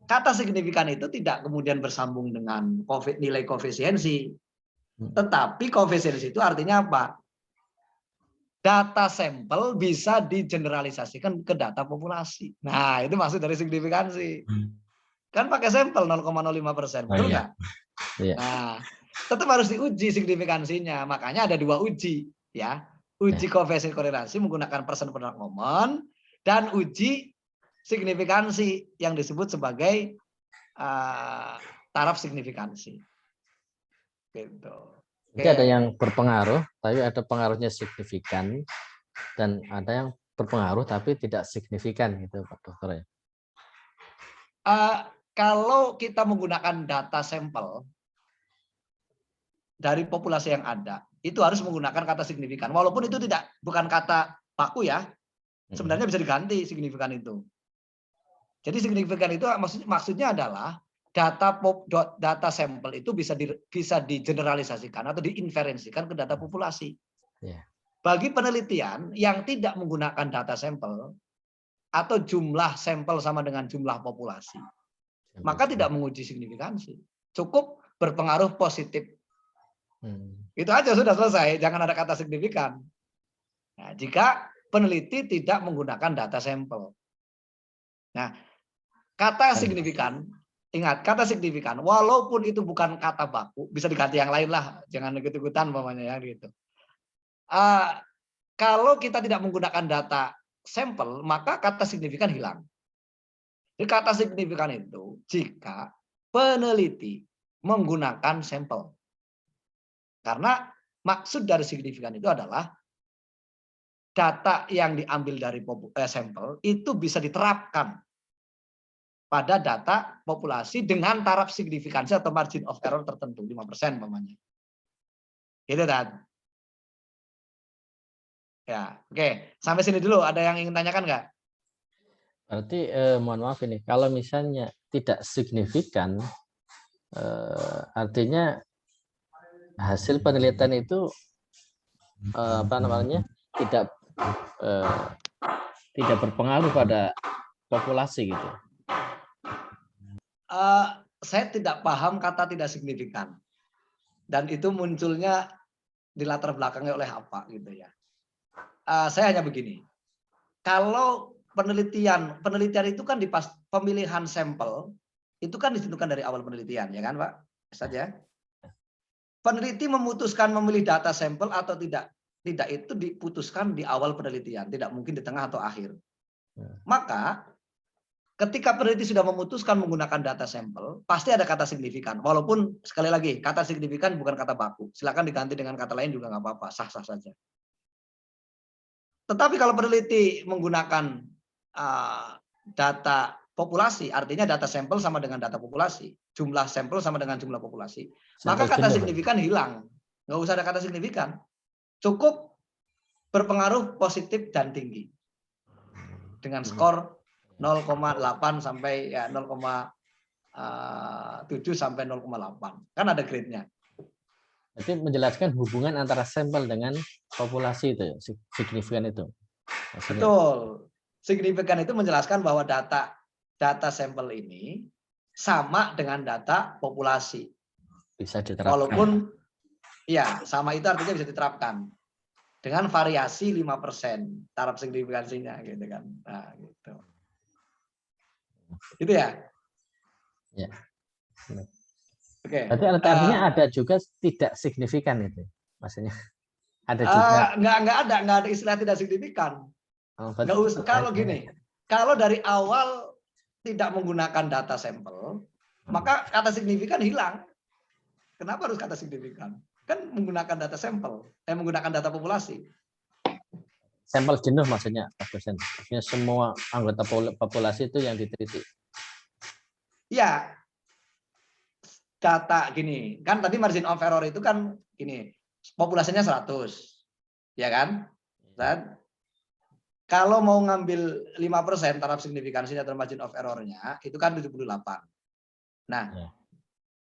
Kata signifikan itu tidak kemudian bersambung dengan nilai koefisiensi, tetapi koefisiensi itu artinya apa? Data sampel bisa digeneralisasikan ke data populasi. Nah, itu maksud dari signifikansi. Kan pakai sampel 0,05%, betul nggak? Iya. Nah, tetap harus diuji signifikansinya. Makanya ada dua uji, ya. Uji koefisien korelasi menggunakan persen per common dan uji signifikansi yang disebut sebagai taraf signifikansi. Gitu. Jadi ada yang berpengaruh, tapi ada pengaruhnya signifikan, dan ada yang berpengaruh tapi tidak signifikan, gitu Pak Dokter. Kalau kita menggunakan data sampel dari populasi yang ada, itu harus menggunakan kata signifikan. Walaupun itu bukan kata baku ya, sebenarnya bisa diganti signifikan itu. Jadi signifikan itu maksudnya adalah data sampel itu bisa digeneralisasikan atau diinferensikan ke data populasi. Bagi penelitian yang tidak menggunakan data sampel atau jumlah sampel sama dengan jumlah populasi, maka tidak menguji signifikansi. Cukup berpengaruh positif. Itu aja sudah selesai, jangan ada kata signifikan. Nah, jika peneliti tidak menggunakan data sampel. Nah, kata signifikan, ingat, kata signifikan, walaupun itu bukan kata baku, bisa diganti yang lain lah, jangan ikut-ikutan umpamanya ya gitu. Kalau kita tidak menggunakan data sampel, maka kata signifikan hilang. Jadi kata signifikan itu jika peneliti menggunakan sampel. Karena maksud dari signifikan itu adalah data yang diambil dari sampel itu bisa diterapkan pada data populasi dengan taraf signifikansi atau margin of error tertentu 5% umpamanya. Gitu kan? Ya, oke. Sampai sini dulu. Ada yang ingin tanyakan nggak? Berarti mohon maaf ini, kalau misalnya tidak signifikan, artinya hasil penelitian itu apa namanya tidak berpengaruh pada populasi gitu. Saya tidak paham kata tidak signifikan, dan itu munculnya di latar belakangnya oleh apa gitu ya. Saya hanya begini, kalau penelitian itu kan di pemilihan sampel itu kan ditentukan dari awal penelitian, ya kan Pak? Saja. Peneliti memutuskan memilih data sampel atau tidak itu diputuskan di awal penelitian, tidak mungkin di tengah atau akhir. Maka ketika peneliti sudah memutuskan menggunakan data sampel, pasti ada kata signifikan. Walaupun sekali lagi kata signifikan bukan kata baku. Silakan diganti dengan kata lain juga nggak apa-apa, sah-sah saja. Tetapi kalau peneliti menggunakan data populasi, artinya data sampel sama dengan data populasi, jumlah sampel sama dengan jumlah populasi, maka kata signifikan hilang. Nggak usah ada kata signifikan. Cukup berpengaruh positif dan tinggi. Dengan skor 0,8 sampai ya 0,7 sampai 0,8. Kan ada grade-nya. Jadi menjelaskan hubungan antara sampel dengan populasi itu, signifikan itu. Maksudnya. Betul. Signifikan itu menjelaskan bahwa data sampel ini sama dengan data populasi. Bisa diterapkan. Walaupun ya sama itu artinya bisa diterapkan. Dengan variasi 5% taraf signifikansinya gitu kan. Nah, gitu. Gitu ya? Ya. Oke. Berarti artinya ada juga tidak signifikan itu, maksudnya. Ada juga. Nggak ada istilah tidak signifikan. Nggak usah. Kalau gini, kalau dari awal tidak menggunakan data sampel, maka kata signifikan hilang. Kenapa harus kata signifikan? Kan menggunakan data sampel, menggunakan data populasi. Sampel jenuh maksudnya, Pak dosen. Maksudnya semua anggota populasi itu yang diteliti. Ya, data gini, kan tadi margin of error itu kan gini, populasinya 100, ya kan? Dan kalau mau ngambil 5% taraf signifikansinya atau margin of error-nya, itu kan 78. Nah,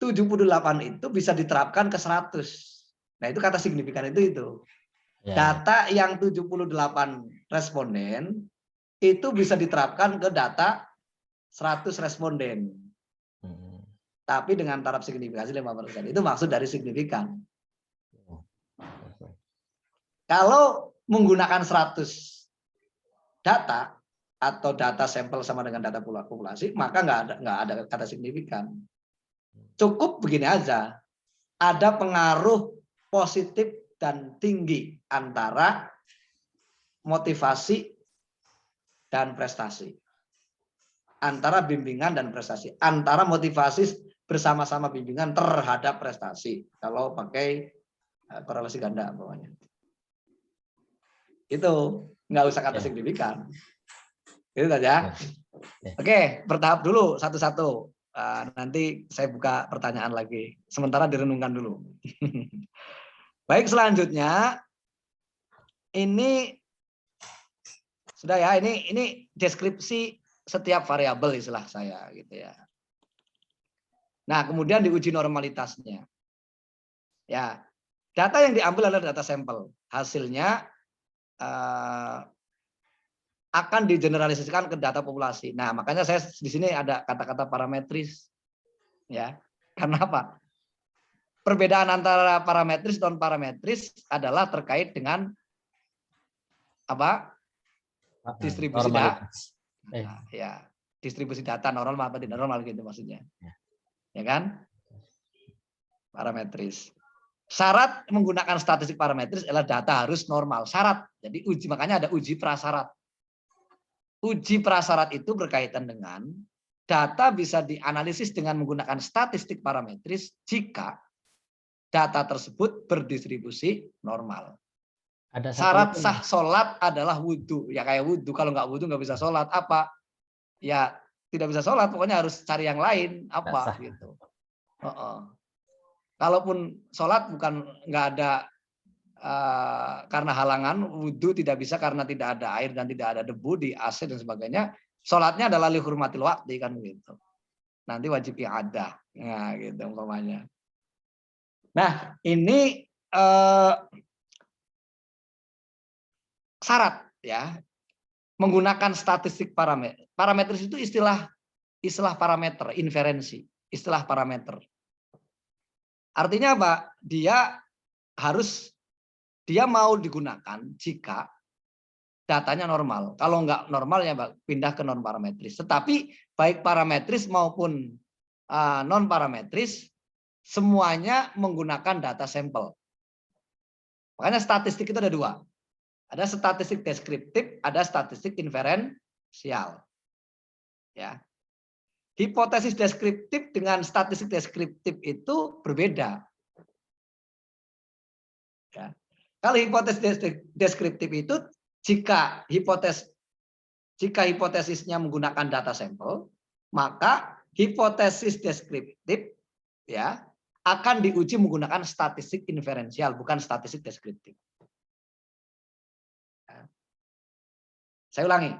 78 itu bisa diterapkan ke 100. Nah, itu kata signifikan itu. Data yang 78 responden itu bisa diterapkan ke data 100 responden. Tapi dengan taraf signifikansi 5%. Itu maksud dari signifikan. Kalau menggunakan 100 data atau data sampel sama dengan data populasi, maka nggak ada kata signifikan. Cukup begini aja. Ada pengaruh positif dan tinggi antara motivasi dan prestasi. Antara bimbingan dan prestasi. Antara motivasi bersama-sama bimbingan terhadap prestasi. Kalau pakai korelasi ganda pokoknya. Itu nggak usah kata signifikan. Itu saja. Oke, bertahap dulu satu-satu. Nanti saya buka pertanyaan lagi. Sementara direnungkan dulu. Baik, selanjutnya ini sudah ya. Ini deskripsi setiap variabel istilah saya gitu ya. Nah, kemudian diuji normalitasnya. Ya, data yang diambil adalah data sampel. Hasilnya akan digeneralisasikan ke data populasi. Nah, makanya saya di sini ada kata-kata parametris. Ya, karena apa? Perbedaan antara parametris dan parametris adalah terkait dengan apa? Distribusi data. Ya, distribusi data normal apa tidak normal gitu maksudnya. Ya kan? Parametris. Syarat menggunakan statistik parametris adalah data harus normal. Syarat. Jadi makanya ada uji prasyarat. Uji prasyarat itu berkaitan dengan data bisa dianalisis dengan menggunakan statistik parametris jika data tersebut berdistribusi normal. Syarat sah sholat adalah wudhu. Ya kayak wudhu. Kalau nggak wudhu nggak bisa sholat. Apa? Ya tidak bisa sholat. Pokoknya harus cari yang lain. Apa? Gitu. Kalaupun sholat bukan nggak ada karena halangan, wudhu tidak bisa karena tidak ada air dan tidak ada debu di AC dan sebagainya. Sholatnya adalah lihurmatil waqti kan gitu. Nanti wajib i'adah. Nah gitu umpamanya. Nah ini syarat ya menggunakan statistik parameter. Parametris itu istilah parameter, inferensi, istilah parameter. Artinya apa? Dia mau digunakan jika datanya normal. Kalau nggak normal ya pindah ke non parametris. Tetapi baik parametris maupun non parametris semuanya menggunakan data sampel. Makanya statistik itu ada dua. Ada statistik deskriptif, ada statistik inferensial. Ya. Hipotesis deskriptif dengan statistik deskriptif itu berbeda. Ya. Kalau hipotesis deskriptif itu jika hipotesisnya menggunakan data sampel, maka hipotesis deskriptif ya akan diuji menggunakan statistik inferensial, bukan statistik deskriptif. Ya. Saya ulangi.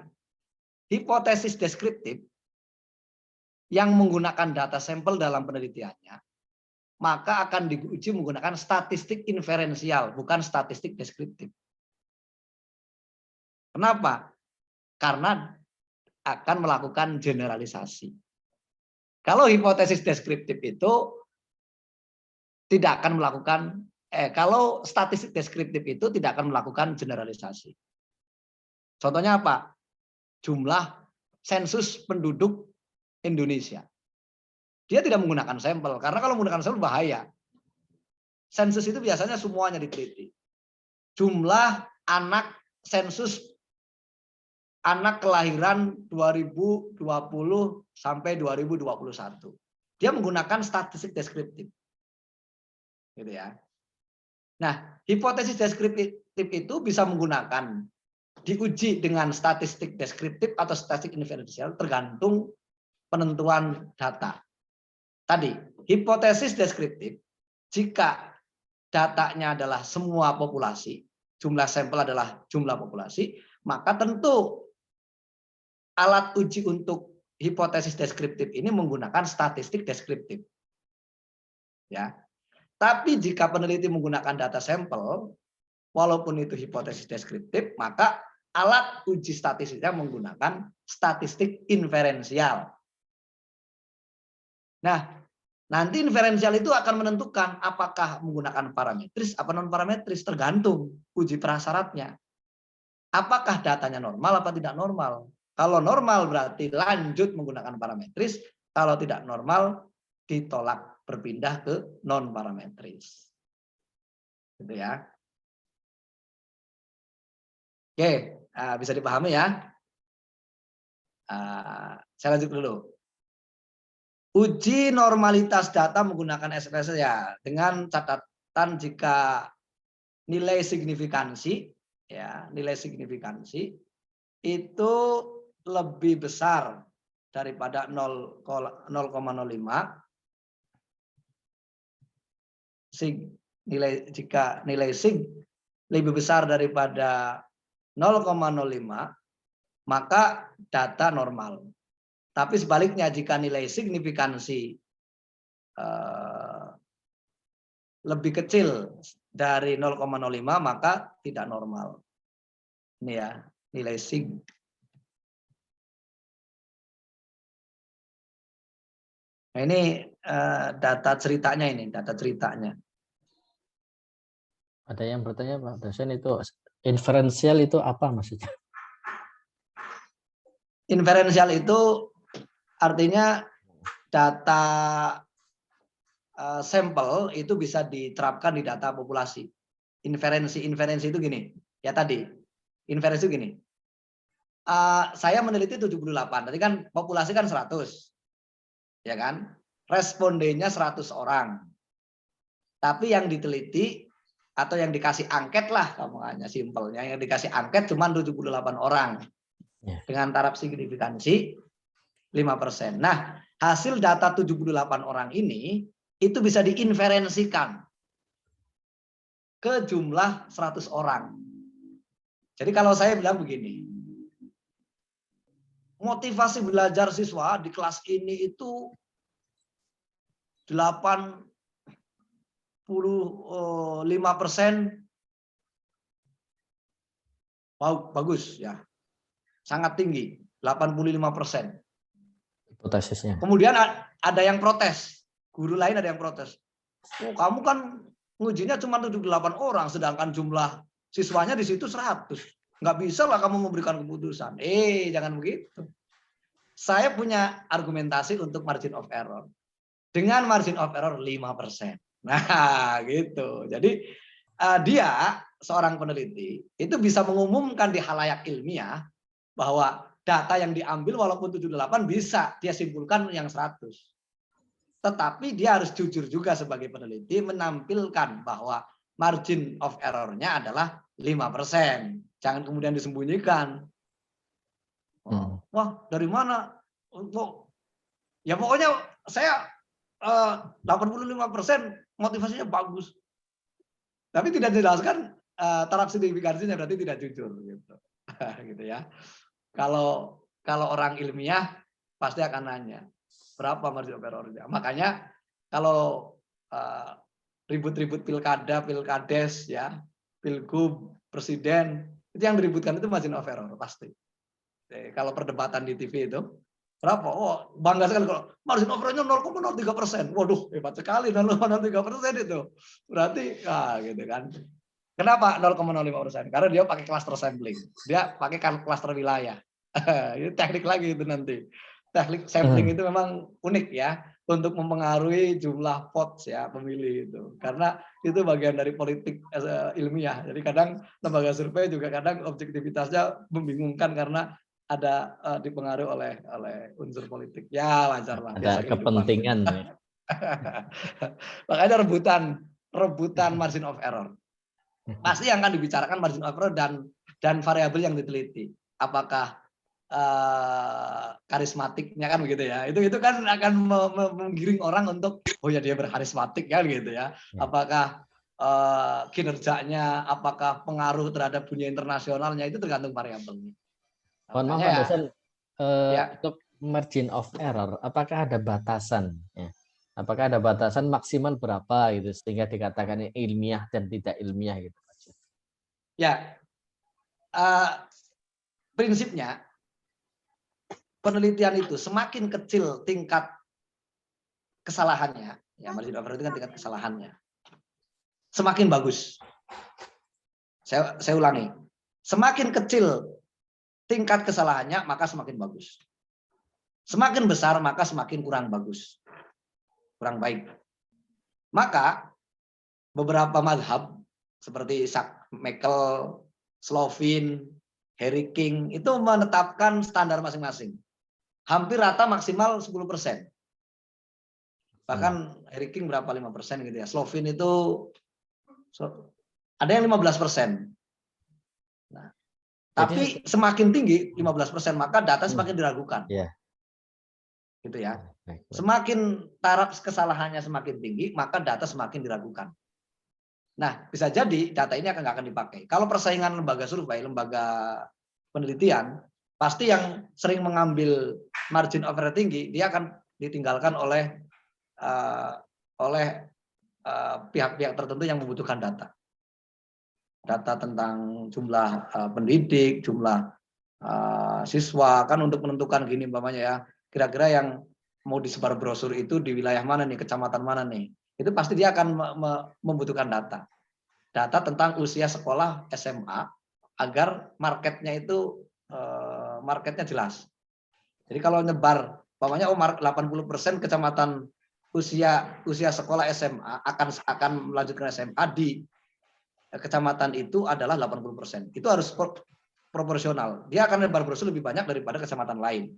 Hipotesis deskriptif yang menggunakan data sampel dalam penelitiannya, maka akan diuji menggunakan statistik inferensial, bukan statistik deskriptif. Kenapa? Karena akan melakukan generalisasi. Kalau hipotesis deskriptif itu tidak akan melakukan, kalau statistik deskriptif itu tidak akan melakukan generalisasi. Contohnya apa? Jumlah sensus penduduk Indonesia. Dia tidak menggunakan sampel, karena kalau menggunakan sampel bahaya. Sensus itu biasanya semuanya diteliti. Jumlah anak sensus anak kelahiran 2020 sampai 2021. Dia menggunakan statistik deskriptif. Gitu ya. Nah, hipotesis deskriptif itu bisa menggunakan diuji dengan statistik deskriptif atau statistik inferensial tergantung penentuan data. Tadi hipotesis deskriptif, jika datanya adalah semua populasi, jumlah sampel adalah jumlah populasi, maka tentu alat uji untuk hipotesis deskriptif ini menggunakan statistik deskriptif. Ya. Tapi jika peneliti menggunakan data sampel, walaupun itu hipotesis deskriptif, maka alat uji statistiknya menggunakan statistik inferensial. Nah, nanti inferensial itu akan menentukan apakah menggunakan parametris apa non parametris, tergantung uji prasyaratnya. Apakah datanya normal apa tidak normal? Kalau normal berarti lanjut menggunakan parametris, kalau tidak normal ditolak, berpindah ke non parametris. Gitu ya. Oke, bisa dipahami ya. Saya lanjut dulu. Uji normalitas data menggunakan SPSS ya, dengan catatan jika nilai signifikansi, ya nilai signifikansi itu lebih besar daripada 0,05, jika nilai sig lebih besar daripada 0,05, maka data normal. Tapi sebaliknya jika nilai signifikansi lebih kecil dari 0,05 maka tidak normal. Ini ya, nilai sig. Nah, ini data ceritanya ini, data ceritanya. Ada yang bertanya Pak dosen, itu inferensial itu apa maksudnya? Inferensial itu artinya data sampel itu bisa diterapkan di data populasi. Inferensi itu gini, ya tadi. Inferensi gini. Saya meneliti 78, tadi kan populasi kan 100. Ya kan? Respondennya 100 orang. Tapi yang diteliti atau yang dikasih angket lah, kamu simpelnya, yang dikasih angket cuma 78 orang. Dengan taraf signifikansi 5%. Nah, hasil data 78 orang ini itu bisa diinferensikan ke jumlah 100 orang. Jadi kalau saya bilang begini, motivasi belajar siswa di kelas ini itu 85%, wow, bagus ya. Sangat tinggi, 85%. Hipotesisnya. Kemudian ada yang protes, guru lain ada yang protes. Oh, kamu kan ngujinya cuma 78 orang, sedangkan jumlah siswanya di situ 100. Nggak bisa lah kamu memberikan keputusan. Jangan begitu. Saya punya argumentasi untuk margin of error. Dengan margin of error 5%. Nah, gitu. Jadi dia, seorang peneliti, itu bisa mengumumkan di halayak ilmiah bahwa data yang diambil walaupun 78 bisa dia simpulkan yang 100. Tetapi dia harus jujur juga sebagai peneliti menampilkan bahwa margin of error-nya adalah 5%. Jangan kemudian disembunyikan. Wah, dari mana? Ya pokoknya saya 85% motivasinya bagus. Tapi tidak dijelaskan taraf signifikansinya, berarti tidak jujur gitu. Gitu ya. Kalau orang ilmiah pasti akan nanya berapa margin of error-nya. Makanya kalau ribut-ribut pilkada, pilkades ya, pilgub, presiden, itu yang diributkan itu margin of error pasti. Kalau perdebatan di TV itu berapa? Oh, bangga sekali kalau margin of error-nya 0,03%. Waduh, hebat sekali 0,03% itu. Berarti gitu kan. Kenapa 0,05%? Karena dia pakai cluster sampling. Dia pakai cluster wilayah. Ini teknik lagi itu nanti. Teknik sampling itu memang unik ya untuk mempengaruhi jumlah votes ya pemilih itu. Karena itu bagian dari politik ilmiah. Jadi kadang lembaga survei juga kadang objektivitasnya membingungkan karena ada dipengaruhi oleh unsur politik. Ya wajar lah. Ada kepentingan. Makanya rebutan margin of error. Pasti yang akan dibicarakan margin of error dan variabel yang diteliti. Apakah karismatiknya kan begitu ya. Itu kan akan menggiring orang untuk oh ya dia berkarismatik kan gitu ya. Apakah kinerjanya, apakah pengaruh terhadap dunia internasionalnya itu tergantung variabelnya. Mohon maaf Pak dosen, untuk margin of error, apakah ada batasan? Ya? Apakah ada batasan maksimal berapa gitu sehingga dikatakan ilmiah dan tidak ilmiah gitu? Ya, prinsipnya penelitian itu semakin kecil tingkat kesalahannya, ya margin of error itu kan tingkat kesalahannya, semakin bagus. Saya ulangi, semakin kecil tingkat kesalahannya maka semakin bagus. Semakin besar maka semakin kurang bagus, kurang baik. Maka beberapa mazhab seperti Isaac Mekel, Slovin, Harry King itu menetapkan standar masing-masing. Hampir rata maksimal 10%. Bahkan Harry King berapa 5% gitu ya. Slovin itu ada yang 15%. Nah, tapi semakin tinggi 15% maka data semakin diragukan. Gitu ya. Semakin taraf kesalahannya semakin tinggi, maka data semakin diragukan. Nah, bisa jadi data ini nggak akan dipakai. Kalau persaingan lembaga survei, lembaga penelitian, pasti yang sering mengambil margin of error tinggi, dia akan ditinggalkan oleh pihak-pihak tertentu yang membutuhkan data. Data tentang jumlah pendidik, jumlah siswa, kan untuk menentukan gini umpamanya ya, kira-kira yang mau disebar brosur itu di wilayah mana nih, kecamatan mana nih. Itu pasti dia akan membutuhkan data. Data tentang usia sekolah SMA agar marketnya itu marketnya jelas. Jadi kalau nyebar, umpamanya 80% kecamatan usia sekolah SMA akan melanjutkan SMA di kecamatan itu adalah 80%. Itu harus proporsional. Dia akan nyebar brosur lebih banyak daripada kecamatan lain.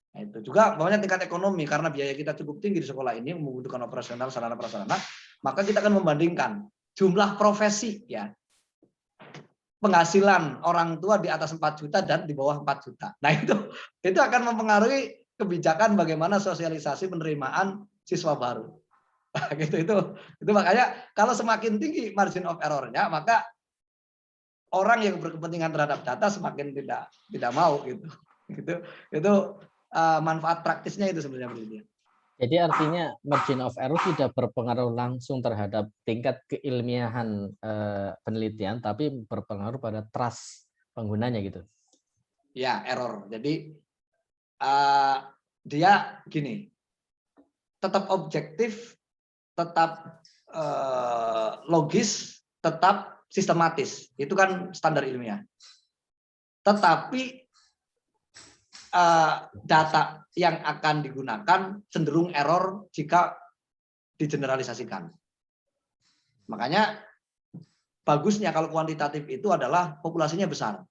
Nah, itu juga umpamanya tingkat ekonomi, karena biaya kita cukup tinggi di sekolah ini membutuhkan operasional sarana prasarana, maka kita akan membandingkan jumlah profesi ya. Penghasilan orang tua di atas 4 juta dan di bawah 4 juta. Nah, itu akan mempengaruhi kebijakan bagaimana sosialisasi penerimaan siswa baru. Nah, itu makanya kalau semakin tinggi margin of error-nya, maka orang yang berkepentingan terhadap data semakin tidak mau gitu. Itu manfaat praktisnya itu sebenarnya. Jadi artinya margin of error tidak berpengaruh langsung terhadap tingkat keilmiahan penelitian, tapi berpengaruh pada trust penggunanya gitu. Ya, error. Jadi dia gini, tetap objektif, tetap logis, tetap sistematis. Itu kan standar ilmiah. Tetapi data yang akan digunakan cenderung error jika digeneralisasikan. Makanya bagusnya kalau kuantitatif itu adalah populasinya besar.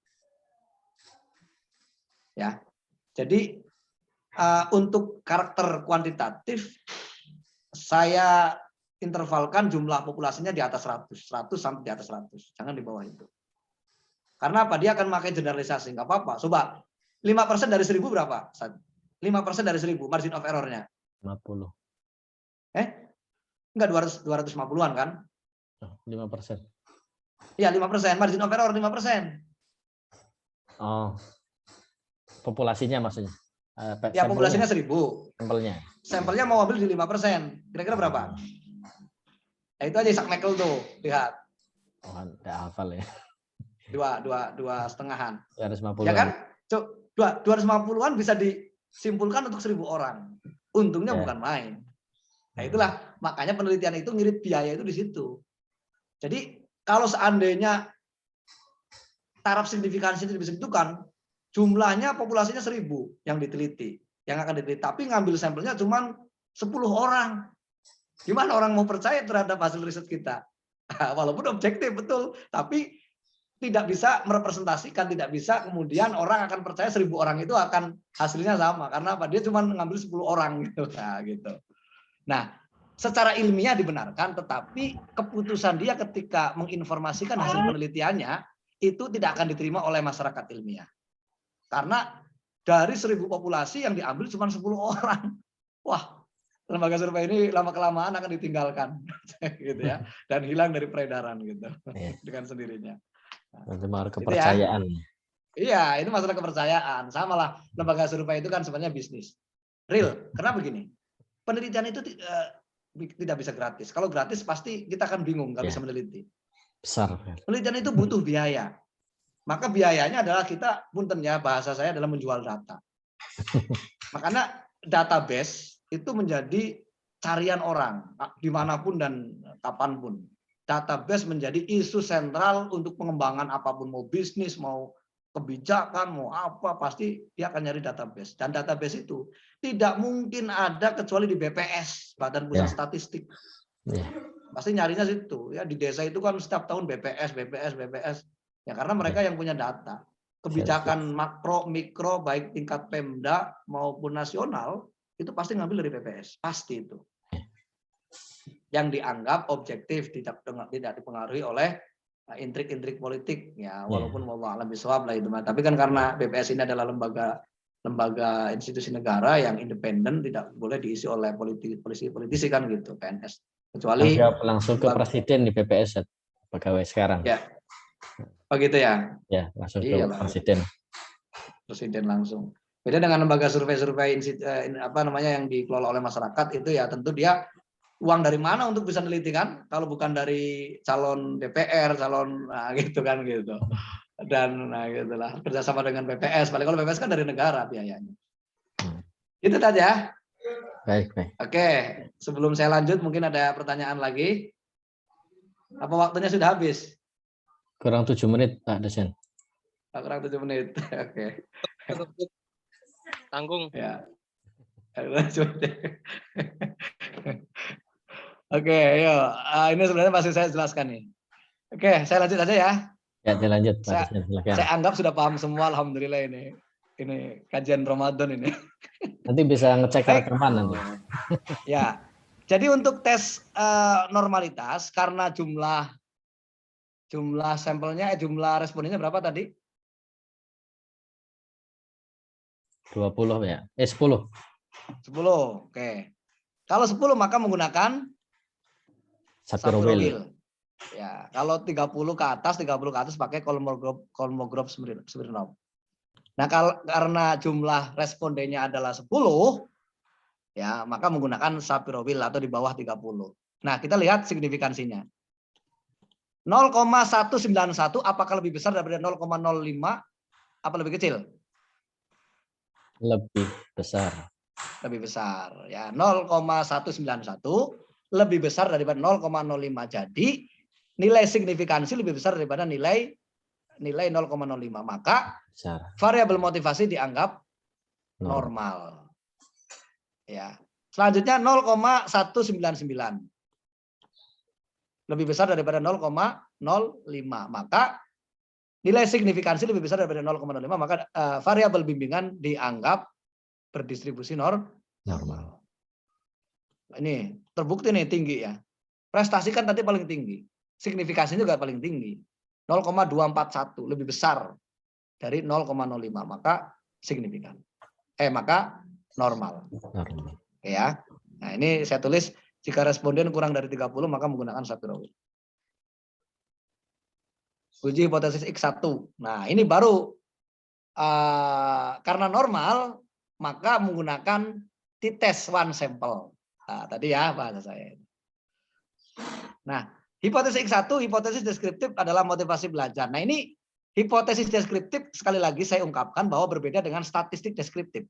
Ya. Jadi untuk karakter kuantitatif saya intervalkan jumlah populasinya di atas 100 sampai di atas 100. Jangan di bawah itu. Karena apa? Dia akan memakai generalisasi, nggak apa-apa. Coba 5% dari 1000 berapa? 5% dari 1000 margin of error-nya. 50. Enggak 250-an kan? 5%. Iya, 5%, margin of error 5%. Oh. Populasinya maksudnya. Ya, populasinya 1000. Sampelnya. Sampelnya mau ambil di 5%. Kira-kira berapa? Nah, itu aja Isaac Mekel tuh, lihat. Oh, enggak hafal ya. Dua setengahan. 250. Ya kan? 250-an bisa disimpulkan untuk 1000 orang. Untungnya bukan main. Nah, itulah makanya penelitian itu ngirit biaya itu di situ. Jadi kalau seandainya taraf signifikansi itu disebutkan, jumlahnya populasinya 1000 yang diteliti, yang akan diteliti, tapi ngambil sampelnya cuma 10 orang. Gimana orang mau percaya terhadap hasil riset kita? Walaupun objektif betul, tapi tidak bisa merepresentasikan, tidak bisa kemudian orang akan percaya 1000 orang itu akan hasilnya sama. Karena apa? Dia cuma mengambil 10 orang gitu. Nah, gitu. Nah, secara ilmiah dibenarkan, tetapi keputusan dia ketika menginformasikan hasil penelitiannya itu tidak akan diterima oleh masyarakat ilmiah. Karena dari 1.000 populasi yang diambil cuma 10 orang. Wah, lembaga survei ini lama-kelamaan akan ditinggalkan gitu ya, dan hilang dari peredaran gitu dengan sendirinya. Nah, kepercayaan. Iya, ini masalah kepercayaan. Sama lah, lembaga survei itu kan sebenarnya bisnis. Real. Karena begini, penelitian itu tidak bisa gratis. Kalau gratis pasti kita akan bingung, nggak bisa meneliti. Besar. Penelitian itu butuh biaya. Maka biayanya adalah kita, punten ya, bahasa saya adalah menjual data. Makanya database itu menjadi carian orang dimanapun dan kapanpun. Database menjadi isu sentral untuk pengembangan apapun, mau bisnis, mau kebijakan, mau apa, pasti dia akan nyari database. Dan database itu tidak mungkin ada kecuali di BPS, Badan Pusat Statistik. Pasti nyarinya situ. Ya, di desa itu kan setiap tahun BPS. Ya, karena mereka yang punya data. Kebijakan makro, mikro, baik tingkat Pemda maupun nasional, itu pasti ngambil dari BPS. Pasti itu. Yang dianggap objektif, tidak dipengaruhi oleh intrik-intrik politik. Ya, walaupun wallahu a'lam bishawab lah itu. Tapi kan karena BPS ini adalah lembaga institusi negara yang independen, tidak boleh diisi oleh politisi kan gitu, PNS. Kecuali langsung ke presiden di BPS pegawai sekarang. Ya. Begitu ya? Ya, langsung ke presiden. Presiden langsung. Beda dengan lembaga survei-survei yang dikelola oleh masyarakat itu ya tentu dia uang dari mana untuk bisa meneliti kan? Kalau bukan dari calon DPR, calon gitu kan gitu. Dan gitulah kerjasama dengan BPS. Paling kalau BPS kan dari negara biayanya. Itu saja. Baik. Oke, sebelum saya lanjut mungkin ada pertanyaan lagi. Apa waktunya sudah habis? Kurang 7 menit, Pak Dosen. Kurang 7 menit. Oke. Tanggung. Ya. Oke, ayo. Ini sebenarnya masih saya jelaskan nih. Oke, saya lanjut aja ya. Ya, dilanjut, Pak Dosen. Saya anggap sudah paham semua, alhamdulillah ini. Ini kajian Ramadan ini. Nanti bisa ngecek rekaman nanti. Ya. Jadi untuk tes normalitas karena jumlah sampelnya, jumlah respondennya berapa tadi? 20 ya. 10. 10. Oke. Kalau 10 maka menggunakan Sapir-Wheel. Ya, kalau 30 ke atas pakai Kolmogorov Smirnov. Nah, karena jumlah respondennya adalah 10, ya, maka menggunakan Sapir-Wheel atau di bawah 30. Nah, kita lihat signifikansinya. 0,191 apakah lebih besar daripada 0,05? Apa lebih kecil? Lebih besar. Lebih besar. Ya, 0,191 lebih besar daripada 0,05. Jadi nilai signifikansi lebih besar daripada nilai 0,05. Maka variabel motivasi dianggap normal. Ya. Selanjutnya 0,199. Lebih besar daripada 0,05. Maka nilai signifikansi lebih besar daripada 0,05. Maka variabel bimbingan dianggap berdistribusi normal. Ini terbukti nih tinggi ya. Prestasi kan tadi paling tinggi. Signifikasinya juga paling tinggi. 0,241 lebih besar dari 0,05. Maka signifikan. Maka normal. Ya. Nah, ini saya tulis jika responden kurang dari 30 maka menggunakan Sapir-Wheel. Uji hipotesis X1. Nah, ini baru karena normal maka menggunakan t-test one sample. Nah, tadi ya bahasa saya. Nah, hipotesis X1, hipotesis deskriptif adalah motivasi belajar. Nah, ini hipotesis deskriptif sekali lagi saya ungkapkan bahwa berbeda dengan statistik deskriptif.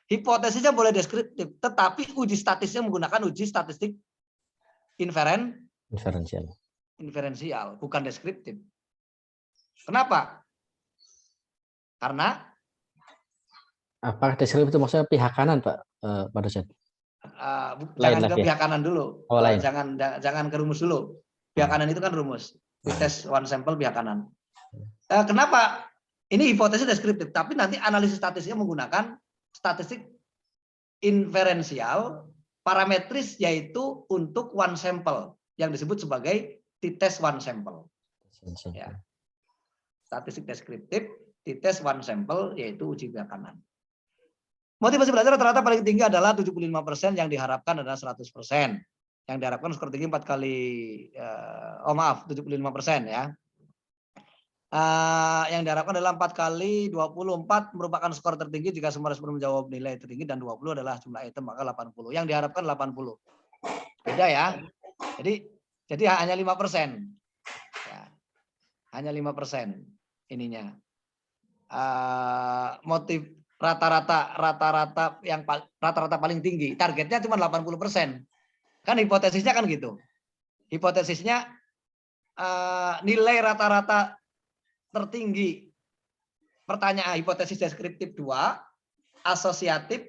Hipotesisnya boleh deskriptif, tetapi uji statistiknya menggunakan uji statistik inferensial, bukan deskriptif. Kenapa? Karena apakah deskriptif itu maksudnya pihak kanan, Pak Dosen? Jangan ke pihak kanan dulu. Lain. Jangan ke rumus dulu. Pihak kanan itu kan rumus. Tes one sample pihak kanan. Kenapa? Ini hipotesis deskriptif, tapi nanti analisis statistiknya menggunakan statistik inferensial parametris, yaitu untuk one sample yang disebut sebagai t-test one sample. Ya. Statistik deskriptif, t-test one sample yaitu uji pihak kanan. Motivasi belajar rata-rata paling tinggi adalah 75%, yang diharapkan adalah 100%. Yang diharapkan skor tinggi 4 kali, 75% ya. Yang diharapkan adalah 4 kali 24 merupakan skor tertinggi jika semua respon menjawab nilai tertinggi, dan 20 adalah jumlah item, maka 80. Yang diharapkan 80. Beda ya. Jadi hanya 5%. Ya. Hanya 5% ininya. Motif rata-rata paling tinggi. Targetnya cuma 80%. Kan hipotesisnya kan gitu. Hipotesisnya nilai rata-rata tertinggi pertanyaan hipotesis deskriptif 2, asosiatif,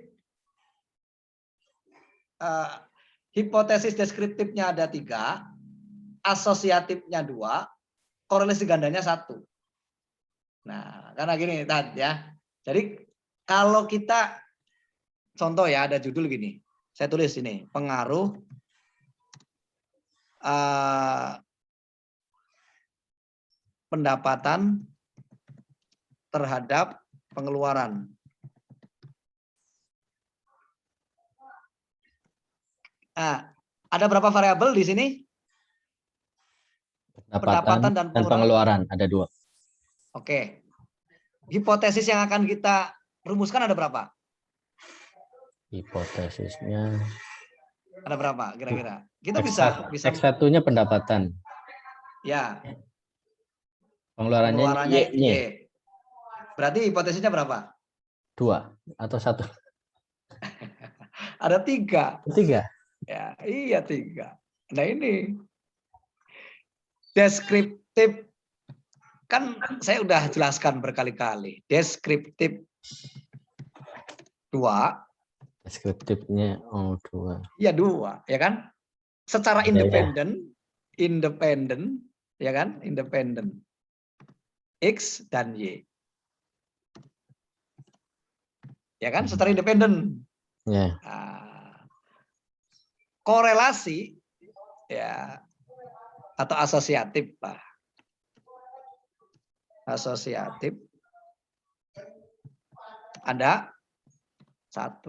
hipotesis deskriptifnya ada 3, asosiatifnya 2, korelasi gandanya 1. Nah, karena gini ya. Jadi kalau kita contoh ya, ada judul gini. Saya tulis ini, pengaruh pendapatan terhadap pengeluaran. Ada berapa variabel di sini? Pendapatan dan pengeluaran ada 2. Oke. Hipotesis yang akan kita rumuskan ada berapa? Hipotesisnya ada berapa kira-kira? Kita bisa X1-nya pendapatan. Ya. Pengeluarannya Y. Berarti hipotesisnya berapa? 2 atau 1? Ada 3. 3. Ya, iya 3. Nah ini deskriptif, kan saya udah jelaskan berkali-kali. Deskriptif 2. Deskriptifnya 2. Ya 2, ya kan? Secara independen, ya kan? Independen. X dan Y. Ya kan? Secara independen. Yeah. Korelasi ya atau asosiatif lah. Asosiatif ada 1.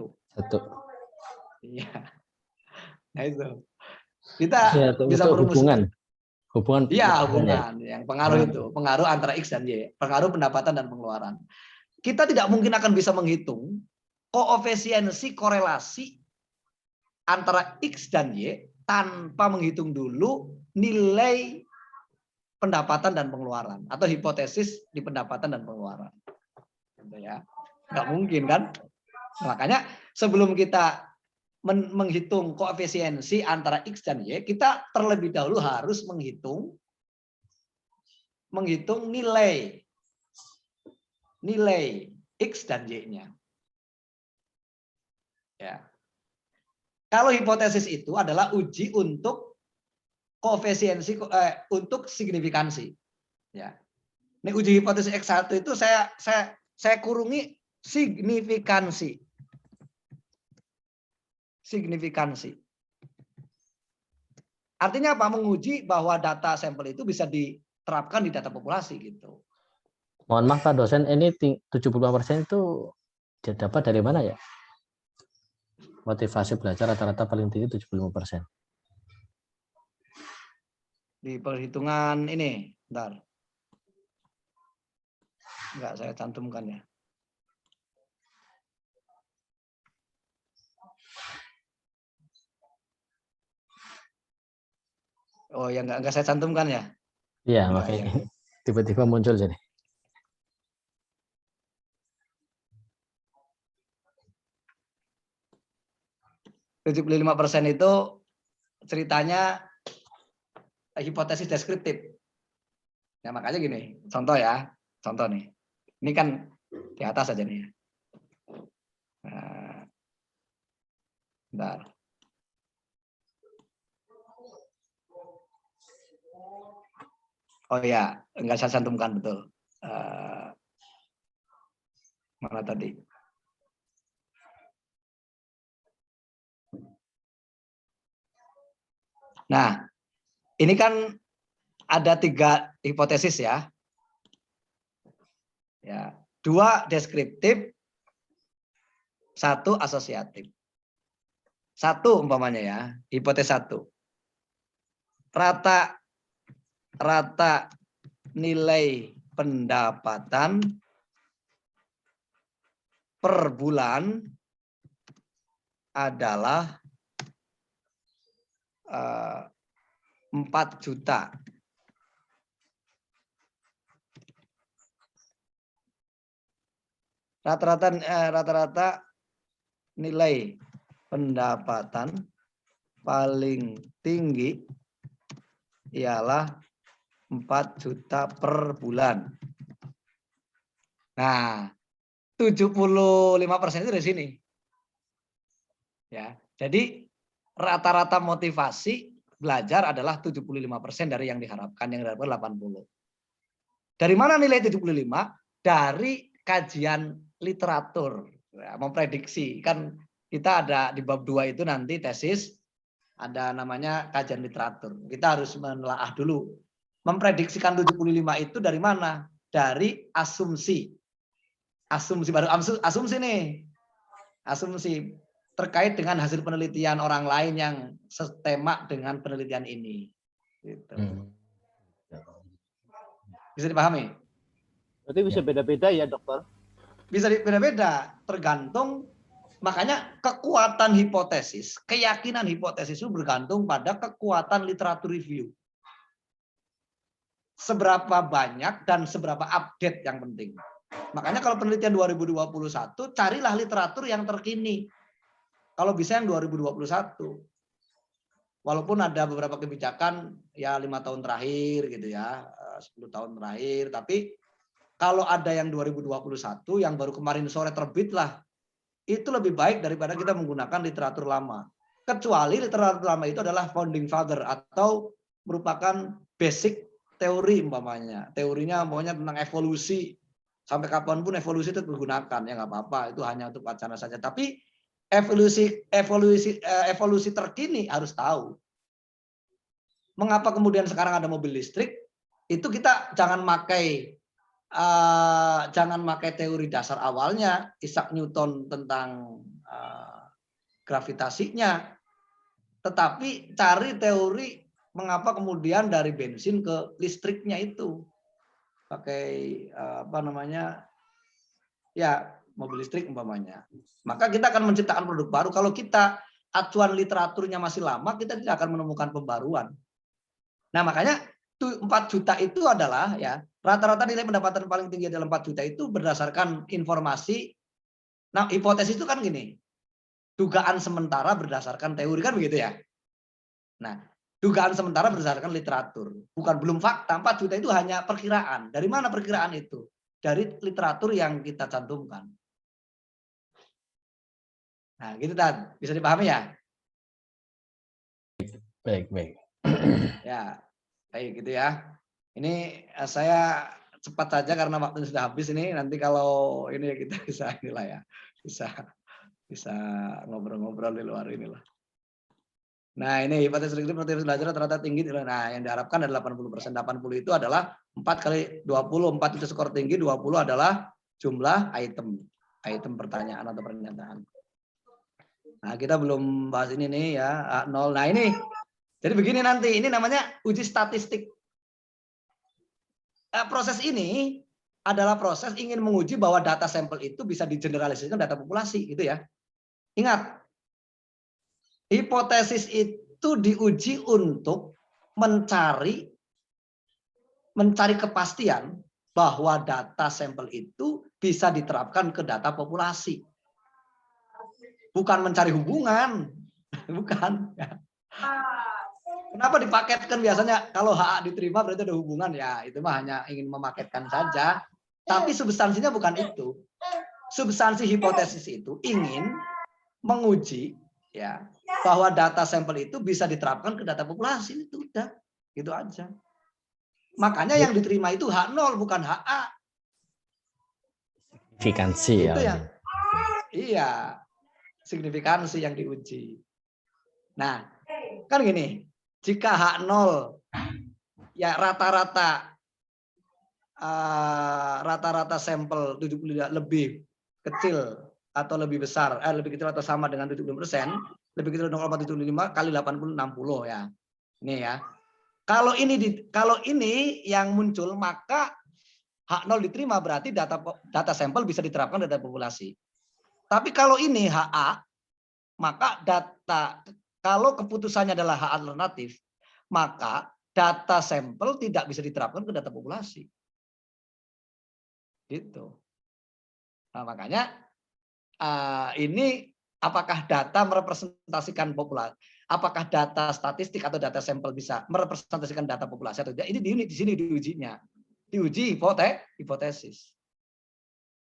Iya. Nah itu. Kita bisa merumuskan hubungan. Iya, hubungan yang pengaruh itu, pengaruh antara X dan Y, pengaruh pendapatan dan pengeluaran. Kita tidak mungkin akan bisa menghitung koefisiensi korelasi antara X dan Y tanpa menghitung dulu nilai pendapatan dan pengeluaran atau hipotesis di pendapatan dan pengeluaran. Gitu ya. Nggak mungkin kan? Makanya sebelum kita menghitung koefisiensi antara X dan Y, kita terlebih dahulu harus menghitung nilai X dan Y-nya. Ya. Kalau hipotesis itu adalah uji untuk koefisiensi untuk signifikansi. Ya. Ini uji hipotesis X1 itu saya kurungi signifikansi. Signifikansi. Artinya apa? Menguji bahwa data sampel itu bisa diterapkan di data populasi gitu. Mohon maaf Pak dosen, ini 75% itu dapat dari mana ya? Motivasi belajar rata-rata paling tinggi 75%. Di perhitungan ini, bentar. Enggak, saya cantumkan ya. Oh ya, enggak saya cantumkan ya. Iya, makanya tiba-tiba muncul jadi. %75% itu ceritanya hipotesis deskriptif. Ya makanya gini, contoh ya, contoh nih. Ini kan di atas aja nih. Nah, bentar. Oh ya, enggak saya cantumkan betul. Mana tadi? Nah, ini kan ada 3 hipotesis ya. Ya, 2 deskriptif, 1 asosiatif. 1 umpamanya ya, hipotesis 1. Rata nilai pendapatan per bulan adalah 4 juta. Rata-rata nilai pendapatan paling tinggi ialah 4 juta per bulan. Nah, 75% itu dari sini. Ya, jadi rata-rata motivasi belajar adalah 75% dari yang diharapkan, yang diharapkan 80. Dari mana nilai 75? Dari kajian literatur. Ya, memprediksi, kan kita ada di bab 2 itu nanti tesis, ada namanya kajian literatur. Kita harus menelaah dulu. Memprediksikan 75 itu dari mana? Dari asumsi. Asumsi baru asumsi nih. Asumsi terkait dengan hasil penelitian orang lain yang setema dengan penelitian ini. Gitu. Bisa dipahami? Berarti bisa beda-beda ya, dokter? Bisa beda-beda, tergantung. Makanya kekuatan hipotesis, keyakinan hipotesis itu bergantung pada kekuatan literatur review. Seberapa banyak dan seberapa update yang penting. Makanya kalau penelitian 2021, carilah literatur yang terkini. Kalau bisa yang 2021. Walaupun ada beberapa kebijakan ya 5 tahun terakhir gitu ya, 10 tahun terakhir, tapi kalau ada yang 2021 yang baru kemarin sore terbit lah, itu lebih baik daripada kita menggunakan literatur lama. Kecuali literatur lama itu adalah founding father atau merupakan basic teori umpamanya. Teorinya umpamanya tentang evolusi. Sampai kapanpun evolusi itu digunakan, ya nggak apa-apa, itu hanya untuk wacana saja. Tapi evolusi terkini harus tahu. Mengapa kemudian sekarang ada mobil listrik? Itu kita jangan pakai teori dasar awalnya Isaac Newton tentang gravitasinya, tetapi cari teori mengapa kemudian dari bensin ke listriknya itu pakai mobil listrik umpamanya. Maka kita akan menciptakan produk baru. Kalau kita acuan literaturnya masih lama, kita tidak akan menemukan pembaruan. Nah, makanya 4 juta itu adalah ya rata-rata nilai pendapatan paling tinggi adalah 4 juta itu berdasarkan informasi. Nah, hipotesis itu kan gini. Dugaan sementara berdasarkan teori kan begitu ya. Nah, dugaan sementara berdasarkan literatur. Bukan belum fakta. 4 juta itu hanya perkiraan. Dari mana perkiraan itu? Dari literatur yang kita cantumkan. Nah, gitu Tan. Bisa dipahami ya? Baik. Ya, baik gitu ya. Ini saya cepat saja karena waktunya sudah habis ini. Nanti kalau ini kita bisa inilah ya, bisa ngobrol-ngobrol di luar inilah. Nah, ini hipotesis motivasi belajar rata-rata tinggi. Nah, yang diharapkan adalah 80%. 80 itu adalah 4 kali 20. 4 itu skor tinggi, 20 adalah jumlah item pertanyaan atau pernyataan. Nah, kita belum bahas ini nih ya, 0. Nah, ini jadi begini nanti, ini namanya uji statistik. Proses ini adalah proses ingin menguji bahwa data sampel itu bisa digeneralisasikan data populasi, gitu ya. Ingat, hipotesis itu diuji untuk mencari kepastian bahwa data sampel itu bisa diterapkan ke data populasi. Bukan mencari hubungan, bukan. Kenapa dipaketkan biasanya? Kalau HA diterima berarti ada hubungan ya. Itu mah hanya ingin memaketkan saja. Tapi substansinya bukan itu. Substansi hipotesis itu ingin menguji ya bahwa data sampel itu bisa diterapkan ke data populasi. Itu udah, gitu aja. Makanya yang diterima itu H0 bukan HA. Signifikansi itu ya. Iya, signifikansi yang diuji. Nah, kan gini. Jika H0 ya rata-rata sampel 70 lebih kecil atau lebih besar, lebih kecil atau sama dengan 75%, lebih kecil 0,75 kali 80 60 ya. Ini ya. Kalau ini yang muncul, maka H0 diterima, berarti data sampel bisa diterapkan data populasi. Tapi kalau ini HA, maka kalau keputusannya adalah H alternatif, maka data sampel tidak bisa diterapkan ke data populasi. Gitu. Nah, makanya ini apakah data merepresentasikan populasi, apakah data statistik atau data sampel bisa merepresentasikan data populasi atau tidak? Ini di sini diujinya, diuji hipotesis.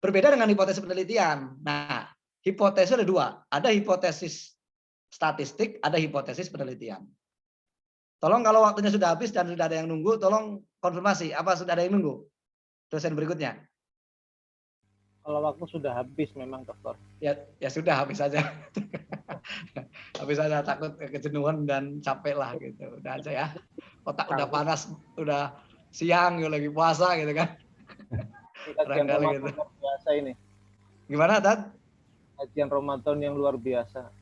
Berbeda dengan hipotesis penelitian. Nah, hipotesis ada dua, ada hipotesis statistik, ada hipotesis penelitian. Tolong kalau waktunya sudah habis dan sudah ada yang nunggu, tolong konfirmasi apa sudah ada yang nunggu. Dosen berikutnya. Kalau waktu sudah habis memang dokter. Ya sudah habis saja. Habis saja, takut kejenuhan dan capek lah gitu. Udah aja ya. Otak udah panas, udah siang lagi puasa gitu kan. Kajian gitu. Luar biasa ini. Gimana, Tad? Kajian Ramadan yang luar biasa.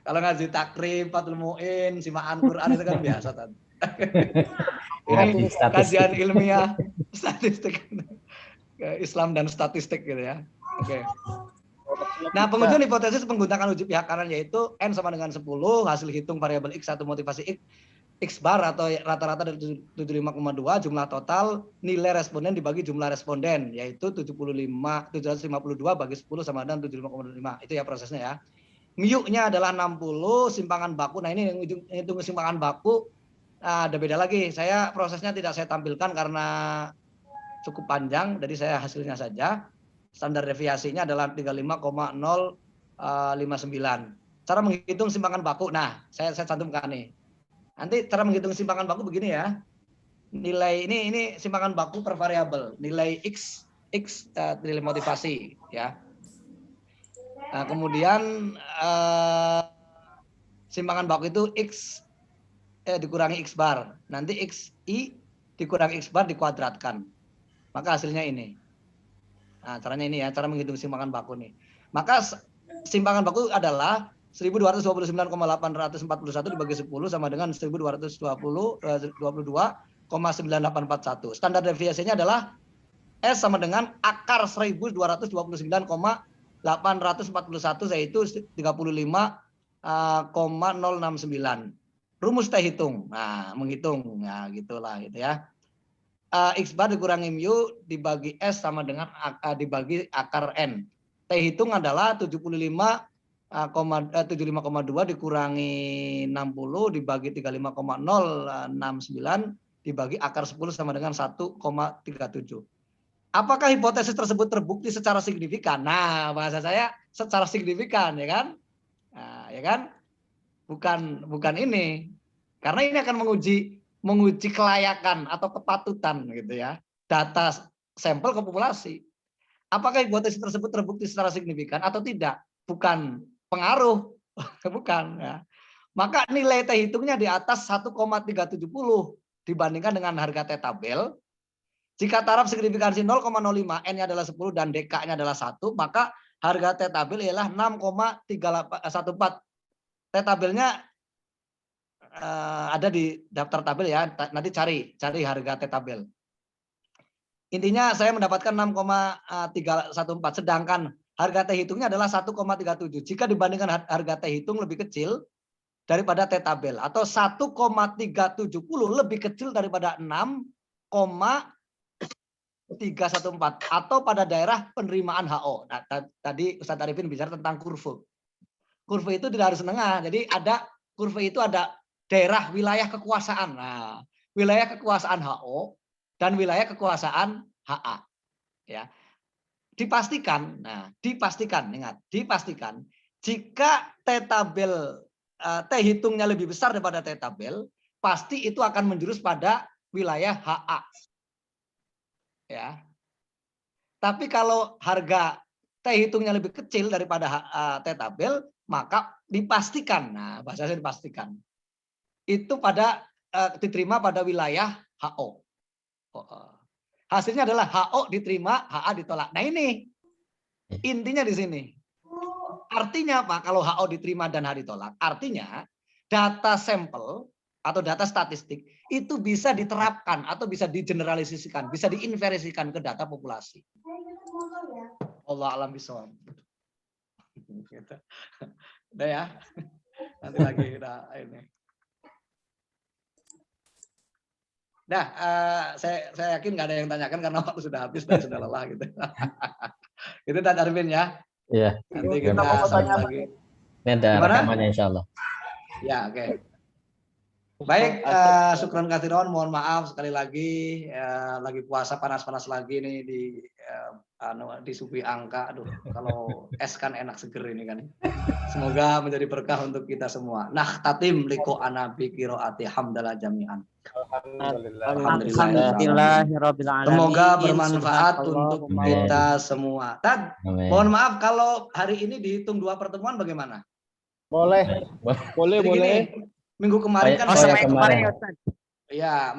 Kalau ngaji takrib, fatul mu'in, simaan Quran itu kan biasa, Tad. Ini kajian ilmiah statistik. Islam dan statistik gitu ya. Oke. Nah, pengujian hipotesis menggunakan uji pihak kanan yaitu N sama dengan 10, hasil hitung variabel X atau motivasi X bar atau rata-rata dari 75,2, jumlah total nilai responden dibagi jumlah responden yaitu 752 bagi 10 sama dengan 75,5. Itu ya prosesnya ya. Mu-nya adalah 60, simpangan baku. Nah, ini yang hitung simpangan baku ada beda lagi. Prosesnya tidak saya tampilkan karena cukup panjang, jadi saya hasilnya saja. Standar deviasinya adalah 35,059. Cara menghitung simpangan baku, nah saya cantumkan nih. Nanti cara menghitung simpangan baku begini ya. Nilai ini simpangan baku per variabel, nilai X nilai motivasi ya. Nah, kemudian simpangan baku itu X dikurangi X bar, nanti XI dikurangi X bar dikuadratkan. Maka hasilnya ini. Nah, caranya ini ya, cara menghitung simpangan baku nih. Maka simpangan baku adalah 1229,841 dibagi 10 sama dengan 1222,9841. Standar deviasinya adalah S sama dengan akar 1229,841 yaitu 35,069. Rumus T hitung. Nah, menghitung. Nah, gitulah gitu ya. X bar dikurangi mu dibagi S sama dengan dibagi akar N. T hitung adalah 75,2 dikurangi 60 dibagi 35,069 dibagi akar 10 sama dengan 1,37. Apakah hipotesis tersebut terbukti secara signifikan? Nah, bahasa saya secara signifikan ya kan? Nah, ya kan? Bukan ini. Karena ini akan menguji kelayakan atau kepatutan gitu ya data sampel ke populasi. Apakah hipotesis tersebut terbukti secara signifikan atau tidak? Bukan pengaruh, bukan ya. Maka nilai T hitungnya di atas 1,370 dibandingkan dengan harga T tabel. Jika taraf signifikansi 0,05, N-nya adalah 10 dan DK-nya adalah 1, maka harga T tabel ialah 6,314. T tabelnya ada di daftar tabel ya, nanti cari harga T tabel. Intinya saya mendapatkan 6,314, sedangkan harga T hitungnya adalah 1,37. Jika dibandingkan harga T hitung lebih kecil daripada T tabel atau 1,370 lebih kecil daripada 6,314 atau pada daerah penerimaan HO. Nah, tadi Ustadz Arifin bicara tentang kurva. Kurva itu tidak harus menengah. Jadi kurva itu ada daerah wilayah kekuasaan. Nah, wilayah kekuasaan HO dan wilayah kekuasaan HA. Ya. Dipastikan jika T tabel T hitungnya lebih besar daripada T tabel, pasti itu akan menjurus pada wilayah HA. Ya. Tapi kalau harga T hitungnya lebih kecil daripada T tabel, maka dipastikan, nah bahasanya dipastikan, itu diterima pada wilayah HO. Hasilnya adalah HO diterima, HA ditolak. Nah ini Intinya di sini. Artinya apa? Kalau HO diterima dan H ditolak, artinya data sampel atau data statistik itu bisa diterapkan atau bisa digeneralisasikan, bisa diinversikan ke data populasi. Allah alam bisawab. Gitu. Udah ya. Nanti lagi udah ini. Nah, saya yakin nggak ada yang tanyakan karena waktu sudah habis dan sudah lelah gitu. Itu Tad Arvin ya. Iya. Nanti kita sambung lagi. Ini ada rekamannya insya Allah. Ya, oke. Baik, syukron kathiron, mohon maaf sekali lagi, lagi puasa panas-panas lagi nih di supi angka. Aduh, kalau es kan enak seger ini kan. Semoga menjadi berkah untuk kita semua. Nah, tatim liko anabi kiroati hamdalah jami'an. Alhamdulillahirobbilalamin. Semoga bermanfaat untuk kita semua. Tad, mohon maaf kalau hari ini dihitung 2 pertemuan bagaimana? Boleh. Jadi gini, minggu kemarin kan kemarin. ya